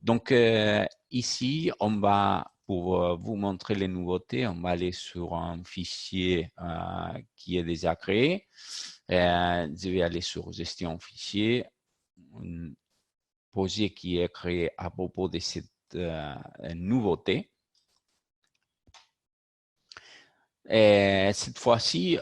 Donc, ici, on va, pour vous montrer les nouveautés, on va aller sur un fichier qui est déjà créé. Je vais aller sur gestion fichier, un projet qui est créé à propos de cette nouveauté. Et cette fois-ci,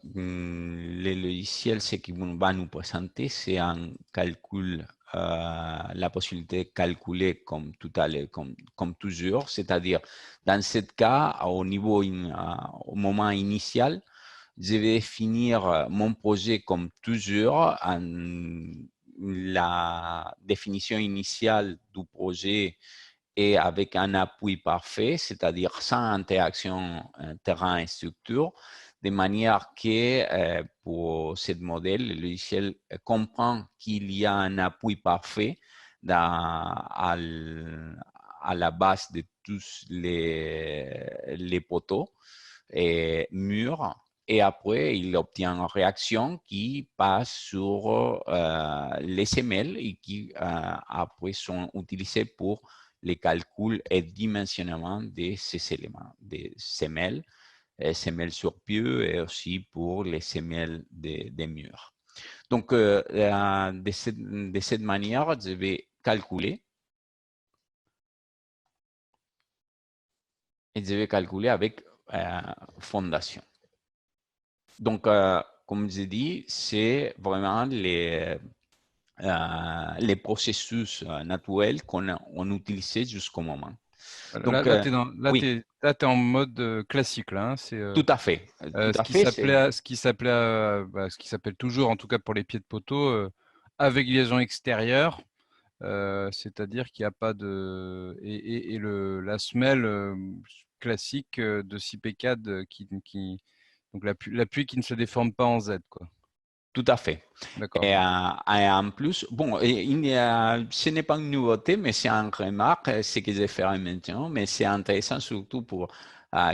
le logiciel, ce qu'il va nous présenter, c'est un calcul, la possibilité de calculer comme tout à l'heure, comme toujours, c'est-à-dire dans ce cas, au moment initial, je vais définir mon projet comme toujours. La définition initiale du projet et avec un appui parfait, c'est-à-dire sans interaction terrain et structure, de manière que pour ce modèle, le logiciel comprend qu'il y a un appui parfait à la base de tous les poteaux et murs. Et après, il obtient une réaction qui passe sur les semelles et qui après sont utilisées pour les calculs et dimensionnement de ces éléments, des semelles, semelles sur pieux et aussi pour les semelles des murs. Donc, de cette manière, je vais calculer et je vais calculer avec fondation. Donc, comme je dis, c'est vraiment les processus naturels qu'on utilisait jusqu'au moment. Là, Donc, là, t'es dans, là, oui, t'es en mode classique, là, hein. C'est tout à fait. Tout ce à qui fait, s'appelait, ce qui s'appelle toujours, en tout cas pour les pieds de poteau, avec liaison extérieure. C'est-à-dire qu'il n'y a pas de et la semelle classique de 6 P4 donc l'appui qui ne se déforme pas en Z, quoi. tout à fait. D'accord. Et en plus, bon, ce n'est pas une nouveauté, mais c'est une remarque, ce que je ferai maintenant, mais c'est intéressant surtout pour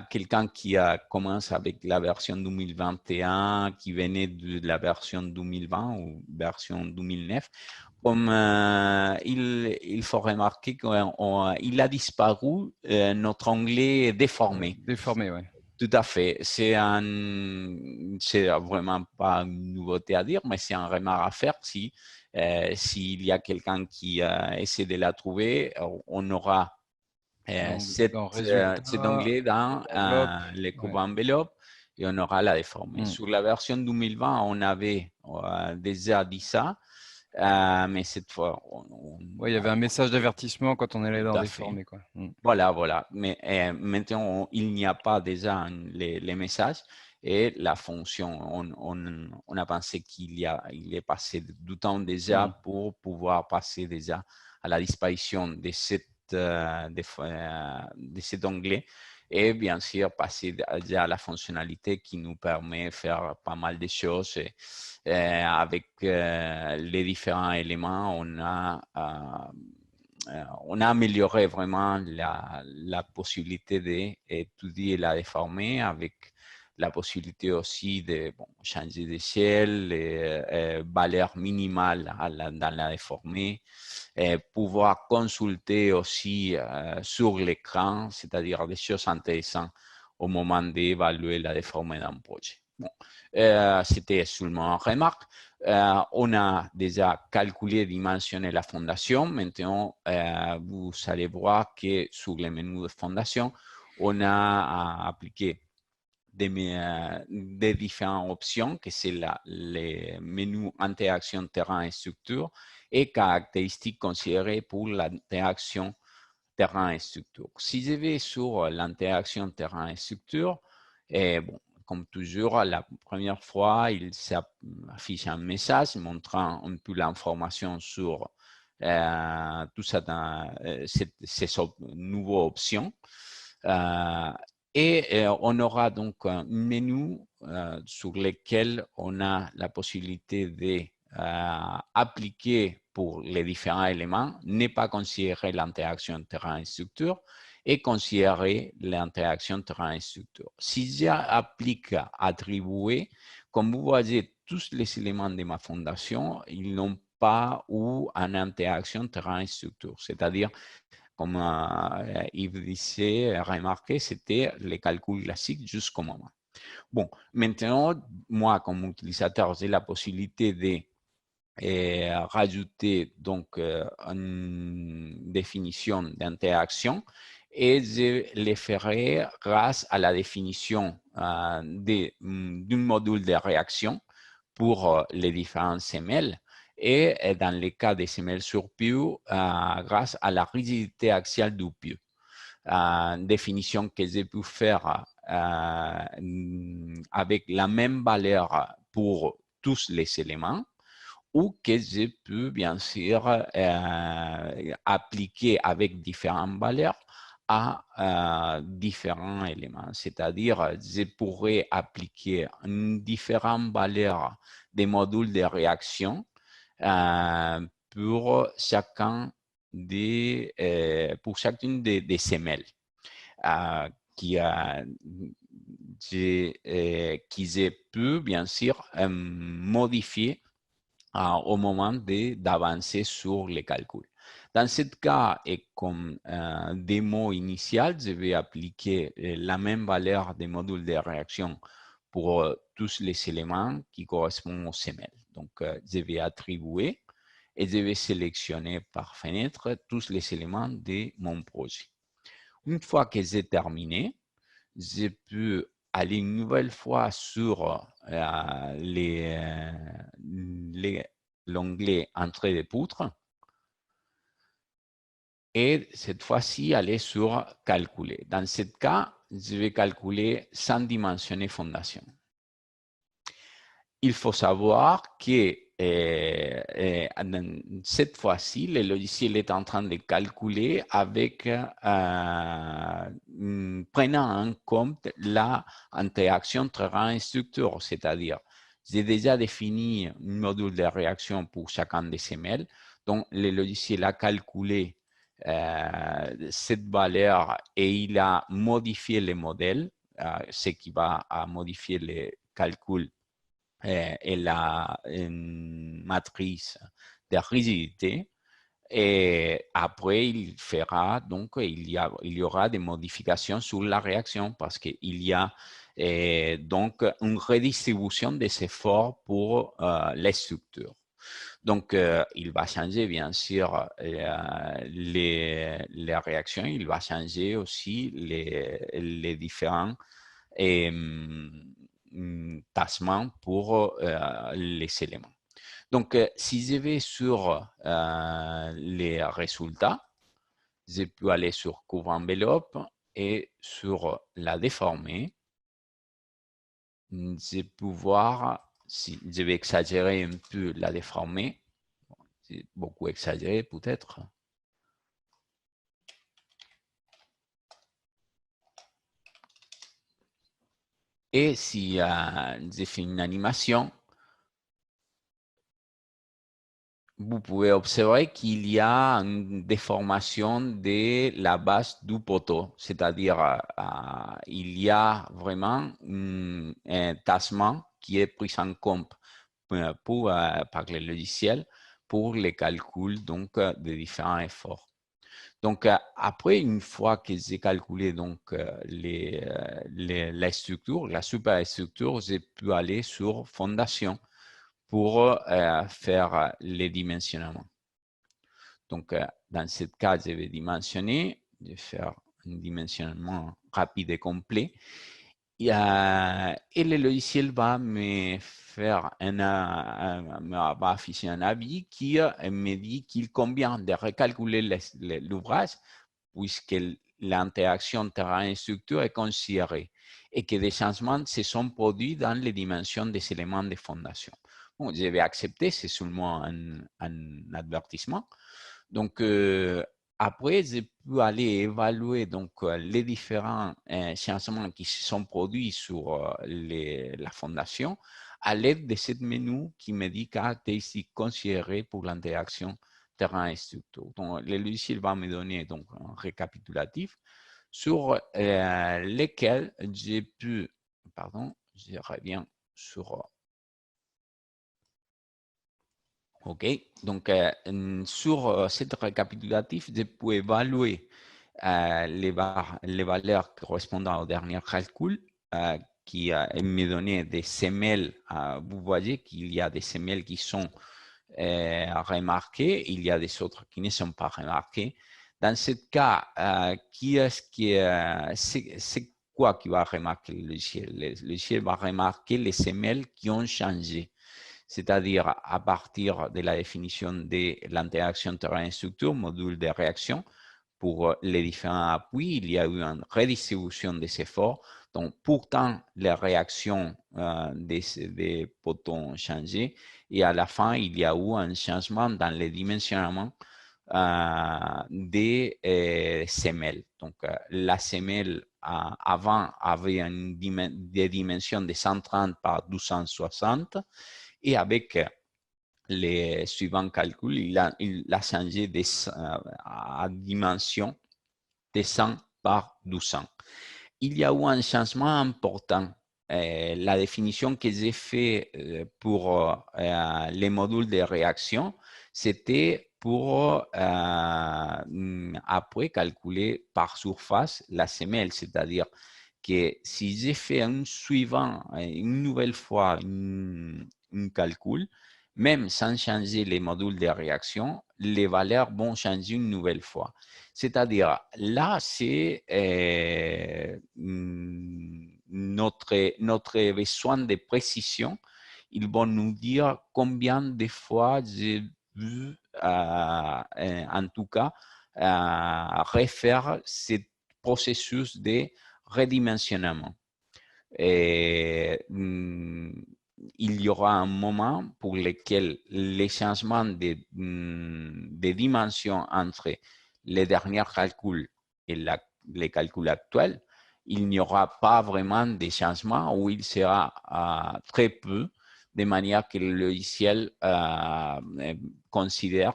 quelqu'un qui commence avec la version 2021, qui venait de la version 2020 ou version 2009. Comme il faut remarquer qu'il a disparu notre onglet déformé. Déformé, ouais. Tout à fait. C'est vraiment pas une nouveauté à dire, mais c'est un remarque à faire. S'il y a quelqu'un qui essaie de la trouver, on aura Dans cet résultat, onglet dans enveloppe, les courbes ouais. enveloppe et on aura la déformée. Mm. Sur la version 2020, on avait déjà dit ça, mais cette fois, Ouais, il y avait un message d'avertissement quand on allait dans tout à fait. déformé, quoi. Mm. Voilà, voilà. Mais maintenant, il n'y a pas déjà les messages et la fonction, on a pensé il est passé du temps déjà pour pouvoir passer déjà à la disparition de de cet onglet et bien sûr passer déjà à la fonctionnalité qui nous permet de faire pas mal de choses. Avec les différents éléments, on a amélioré vraiment la possibilité d'étudier la déformée avec la possibilité aussi de changer d'échelle, valeur minimale dans la déformée, pouvoir consulter aussi sur l'écran, c'est-à-dire des choses intéressantes au moment d'évaluer la déformée d'un projet. Bon, c'était seulement une remarque. On a déjà calculé et dimensionné la fondation. Maintenant, vous allez voir que sur les menus de fondation, on a appliqué des différentes options, que c'est les menus interaction terrain et structure et caractéristiques considérées pour l'interaction terrain et structure. Si je vais sur l'interaction terrain et structure, bon, comme toujours, la première fois, il s'affiche un message montrant un peu l'information sur tout ça dans ces nouvelles options. Et on aura donc un menu sur lequel on a la possibilité d'appliquer pour les différents éléments, ne pas considérer l'interaction terrain et structure et considérer l'interaction terrain et structure. Si j'applique attribuer, comme vous voyez, tous les éléments de ma fondation, ils n'ont pas ou une interaction terrain et structure, c'est-à-dire comme Yves disait, remarqué, c'était les calculs classiques jusqu'au moment. Bon, maintenant, moi, comme utilisateur, j'ai la possibilité de rajouter donc une définition d'interaction et je le ferai grâce à la définition d'un module de réaction pour les différentes semelles et dans le cas des semelles sur pieu, grâce à la rigidité axiale du pieu. Définition que j'ai pu faire avec la même valeur pour tous les éléments ou que je peux bien sûr appliquer avec différentes valeurs à différents éléments. C'est-à-dire, je pourrais appliquer différentes valeurs des modules de réaction pour chacune des semelles qui je peux bien sûr modifier au moment d'avancer sur les calculs. Dans ce cas, et comme démo initiale, je vais appliquer la même valeur des modules de réaction pour tous les éléments qui correspondent aux semelles. Donc, je vais attribuer et je vais sélectionner par fenêtre tous les éléments de mon projet. Une fois que j'ai terminé, je peux aller une nouvelle fois sur l'onglet Entrée de poutres et cette fois-ci aller sur Calculer. Dans ce cas, je vais calculer sans dimensionner fondation. Il faut savoir que cette fois-ci, le logiciel est en train de calculer avec prenant en compte l'interaction terrain-structure, c'est-à-dire j'ai déjà défini un module de réaction pour chacun de ces mails, donc le logiciel a calculé cette valeur et il a modifié le modèle, ce qui va à modifier le calcul et la matrice de rigidité. Et après, il fera, donc, il y aura des modifications sur la réaction parce qu'il y a donc une redistribution des efforts pour les structures. Donc, il va changer, bien sûr, les réactions. Il va changer aussi les différents tassements pour les éléments. Donc, si je vais sur les résultats, je peux aller sur couvre enveloppe et sur la déformer. Je peux voir, si je vais exagérer un peu la déformer, c'est beaucoup exagéré peut-être. Et si je fais une animation, vous pouvez observer qu'il y a une déformation de la base du poteau, c'est-à-dire il y a vraiment un tassement qui est pris en compte par le logiciel pour les calculs donc, des différents efforts. Donc, après, une fois que j'ai calculé donc, la structure, la superstructure, j'ai pu aller sur fondation pour faire les dimensionnements. Donc, dans ce cas, je vais dimensionner, je vais faire un dimensionnement rapide et complet. Et le logiciel va me faire va afficher un avis qui me dit qu'il convient de recalculer l'ouvrage puisque l'interaction terrain-structure est considérée et que des changements se sont produits dans les dimensions des éléments de fondation. Bon, je vais accepter, c'est seulement un avertissement. Donc, après, je peux aller évaluer donc, les différents changements qui se sont produits sur la fondation à l'aide de ce menu qui me dit caractéristiques considérées pour l'interaction terrain et structure. Donc, le logiciel va me donner donc, un récapitulatif sur lesquels j'ai pu, pardon, je reviens sur OK, donc sur cette récapitulatif, je peux évaluer les valeurs correspondant au dernier calcul qui me donné des semelles. Vous voyez qu'il y a des semelles qui sont remarquées, il y a des autres qui ne sont pas remarquées. Dans ce cas, c'est quoi qui va remarquer le logiciel? Le logiciel va remarquer les semelles qui ont changé. C'est-à-dire à partir de la définition de l'interaction terrain-structure, module de réaction, pour les différents appuis, il y a eu une redistribution des efforts. Donc, pourtant, les réactions des potons ont changé et à la fin, il y a eu un changement dans le dimensionnement des semelles. Donc, la semelle avant avait des dimensions de 130 par 260 et avec les suivants calculs, il a changé à dimension de 100 par 200. Il y a eu un changement important. La définition que j'ai faite pour les modules de réaction, c'était pour après calculer par surface la semelle, c'est-à-dire que si j'ai fait un suivant, une nouvelle fois un calcul, même sans changer les modules de réaction, les valeurs vont changer une nouvelle fois. C'est-à-dire, là, c'est notre besoin de précision. Ils vont nous dire combien de fois j'ai vu, en tout cas, refaire ce processus de redimensionnement. Et, il y aura un moment pour lequel les changements de dimension entre les derniers calculs et les calculs actuels, il n'y aura pas vraiment de changement ou il sera très peu, de manière que le logiciel considère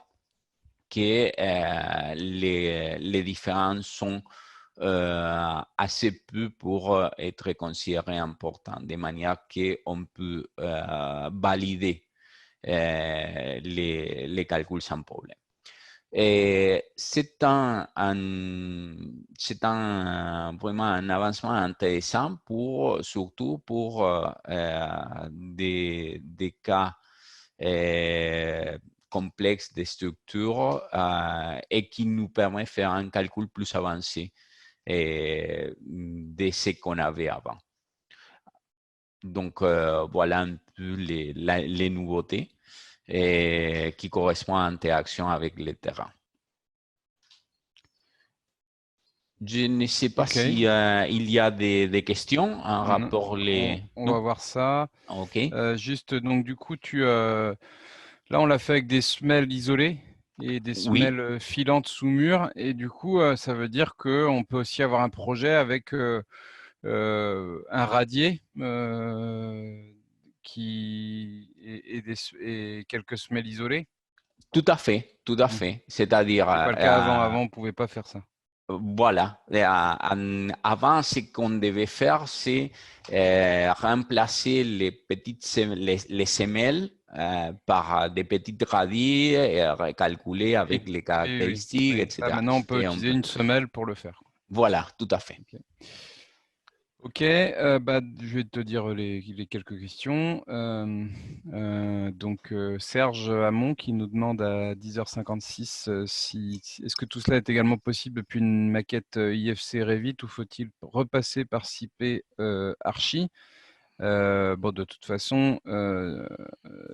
que les différences sont assez peu pour être considéré important, de manière qu'on peut valider les calculs sans problème. C'est vraiment un avancement intéressant surtout pour des cas complexes de structure et qui nous permet de faire un calcul plus avancé de ce qu'on avait avant. Donc, voilà un peu les nouveautés qui correspondent à l'interaction avec le terrain. Je ne sais pas si il y a des questions en rapport les... On va voir ça. OK. Juste, donc, du coup, là, on l'a fait avec des semelles isolées et des semelles filantes sous mur. Et du coup, ça veut dire qu'on peut aussi avoir un projet avec un radier et quelques semelles isolées. Tout à fait, tout à fait. C'est-à-dire... C'est pas le cas avant. Avant, on pouvait pas faire ça. Voilà. Avant, ce qu'on devait faire, c'est remplacer les petites les semelles par des petites radis et recalculer avec les caractéristiques, etc. Maintenant, on peut utiliser une semelle pour le faire. Voilà, tout à fait. Ok, je vais te dire les quelques questions. Donc, Serge Hamon qui nous demande à 10h56 est-ce que tout cela est également possible depuis une maquette IFC Revit ou faut-il repasser par CP Archi? Bon, de toute façon,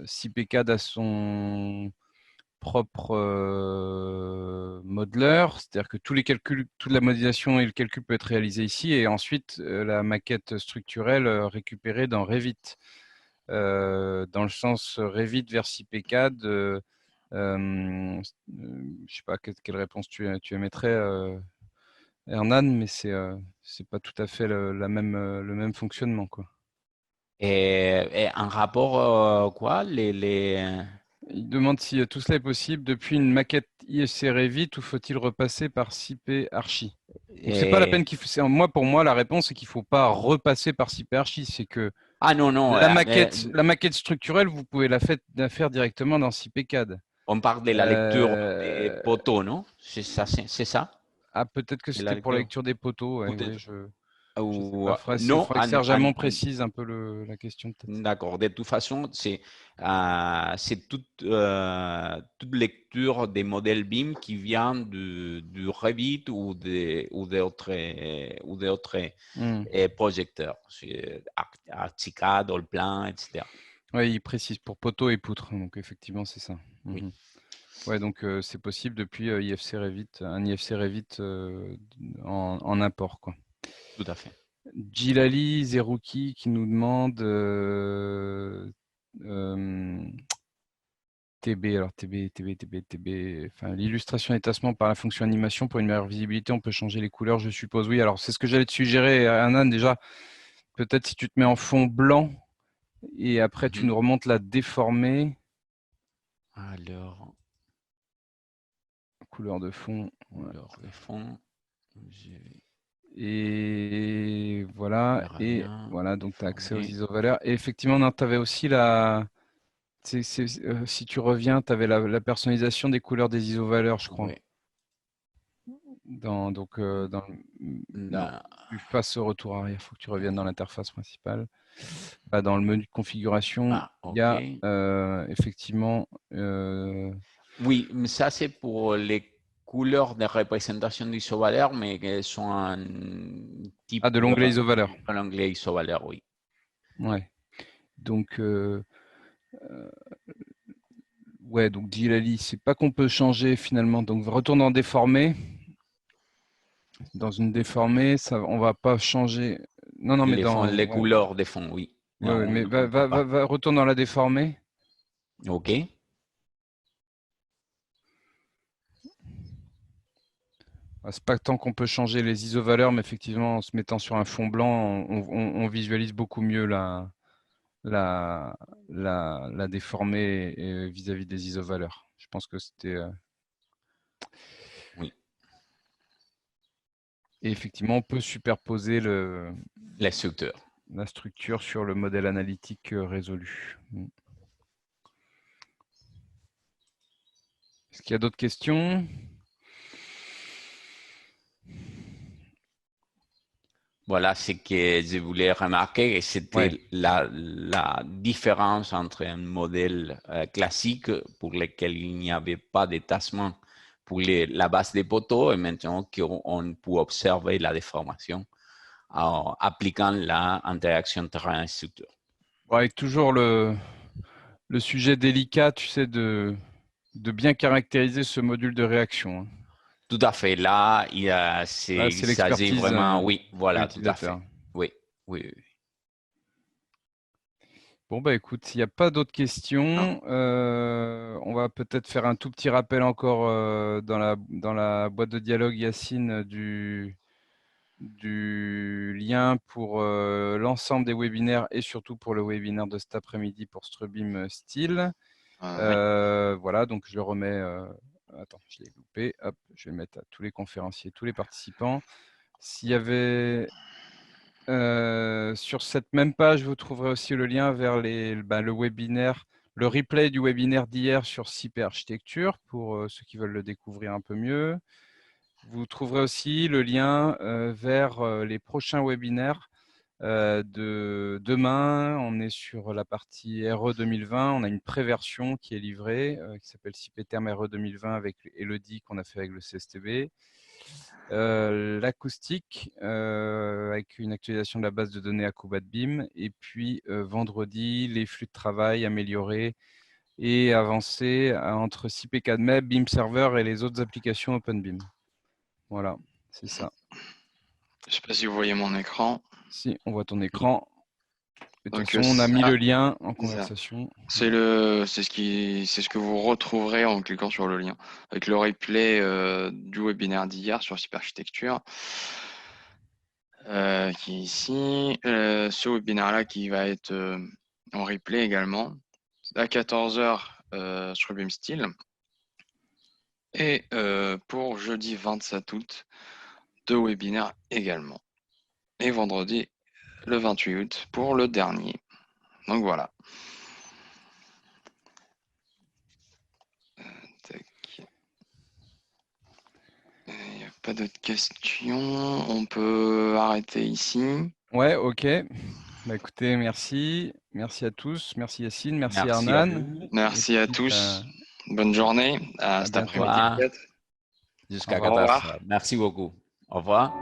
CPCAD a son propre modeleur, c'est-à-dire que tous les calculs, toute la modélisation et le calcul peut être réalisé ici et ensuite la maquette structurelle récupérée dans Revit. Dans le sens Revit vers CPCAD, je ne sais pas quelle réponse tu émettrais, Hernan, mais c'est pas tout à fait le même fonctionnement, quoi. Et en rapport quoi Il demande si tout cela est possible depuis une maquette IFC Revit ou faut-il repasser par CP Archi. Donc c'est pas la peine pour moi la réponse c'est qu'il faut pas repasser par CP Archi, c'est que la maquette structurelle vous pouvez la faire directement dans CPCAD. On parle de la lecture des poteaux, non? C'est ça? Ah, peut-être que c'était pour la lecture des poteaux. Ouais, il faudrait que Serge Hamon précise un peu la question. D'accord. De toute façon, c'est toute lecture des modèles BIM qui vient du Revit ou d'autres projecteurs, Archicad, Allplan, etc. Oui, il précise pour poteaux et poutres. Donc effectivement, c'est ça. Oui. Ouais, donc c'est possible depuis un IFC Revit en import, quoi. Tout à fait. Gilali Zerouki qui nous demande TB, enfin l'illustration et tassement par la fonction animation pour une meilleure visibilité, on peut changer les couleurs, je suppose. Oui, alors c'est ce que j'allais te suggérer, Hanan, déjà. Peut-être si tu te mets en fond blanc et après tu nous remontes la déformée. Alors, couleur de fond. Couleur de fond. Et voilà. Et voilà, donc tu as accès aux isovaleurs. Et effectivement, tu avais aussi si tu reviens, tu avais la personnalisation des couleurs des isovaleurs, je crois. Oui. Donc, dans non, tu fasses retour arrière. Il faut que tu reviennes dans l'interface principale. Dans le menu de configuration, il y a effectivement... Oui, mais ça c'est pour les couleurs de représentation d'isovaleur, mais qui sont un type de l'onglet isovaleur. L'onglet isovaleur, oui. Ouais. Donc, ouais, donc Djilali, c'est pas qu'on peut changer finalement. Donc, retourne en déformé. Dans une déformée, ça, on va pas changer. Non, mais les couleurs des fonds, oui. Ouais, mais va retourne dans la déformée. OK. C'est pas tant qu'on peut changer les isovaleurs, mais effectivement, en se mettant sur un fond blanc, on visualise beaucoup mieux la déformée vis-à-vis des isovaleurs. Je pense que c'était... Oui. Et effectivement, on peut superposer la structure sur le modèle analytique résolu. Est-ce qu'il y a d'autres questions ? Voilà ce que je voulais remarquer, c'était la différence entre un modèle classique pour lequel il n'y avait pas de tassement pour la base des poteaux et maintenant qu'on peut observer la déformation en appliquant l'interaction terrain-structure. Avec toujours le sujet délicat, tu sais, de bien caractériser ce module de réaction. Tout à fait. Là, il s'agit vraiment, oui, voilà, tout à fait. Oui. Bon, écoute, il n'y a pas d'autres questions. On va peut-être faire un tout petit rappel encore dans la boîte de dialogue, Yacine, du lien pour l'ensemble des webinaires et surtout pour le webinaire de cet après-midi pour Strubim Style. Voilà, donc je le remets. Attends, je l'ai loupé. Hop, je vais le mettre à tous les conférenciers, tous les participants. S'il y avait sur cette même page, vous trouverez aussi le lien vers le webinaire, le replay du webinaire d'hier sur CIP Architecture pour ceux qui veulent le découvrir un peu mieux. Vous trouverez aussi le lien vers les prochains webinaires de demain. On est sur la partie RE 2020. On a une pré-version qui est livrée qui s'appelle CIPterm RE 2020 avec Elodie qu'on a fait avec le CSTB. L'acoustique avec une actualisation de la base de données Acrobat BIM et puis vendredi les flux de travail améliorés et avancés entre CIP4MEP, BIM Server et les autres applications OpenBIM. Voilà, c'est ça. Je ne sais pas si vous voyez mon écran. Si, on voit ton écran. De toute façon, on ça, a mis le lien en conversation. C'est ce que vous retrouverez en cliquant sur le lien, avec le replay du webinaire d'hier sur CIP Architecture, qui est ici. Ce webinaire-là qui va être en replay également, à 14h sur BIM Style. Et pour jeudi 27 août, 2 webinaires également. Et vendredi, le 28 août, pour le dernier. Donc voilà. Il n'y a pas d'autres questions. On peut arrêter ici. Ouais, ok. Écoutez, merci. Merci à tous. Merci Yacine. Merci Arnan. Merci à tous. Bonne journée. À cet après-midi peut-être. Jusqu'à 14h. Merci beaucoup. Au revoir.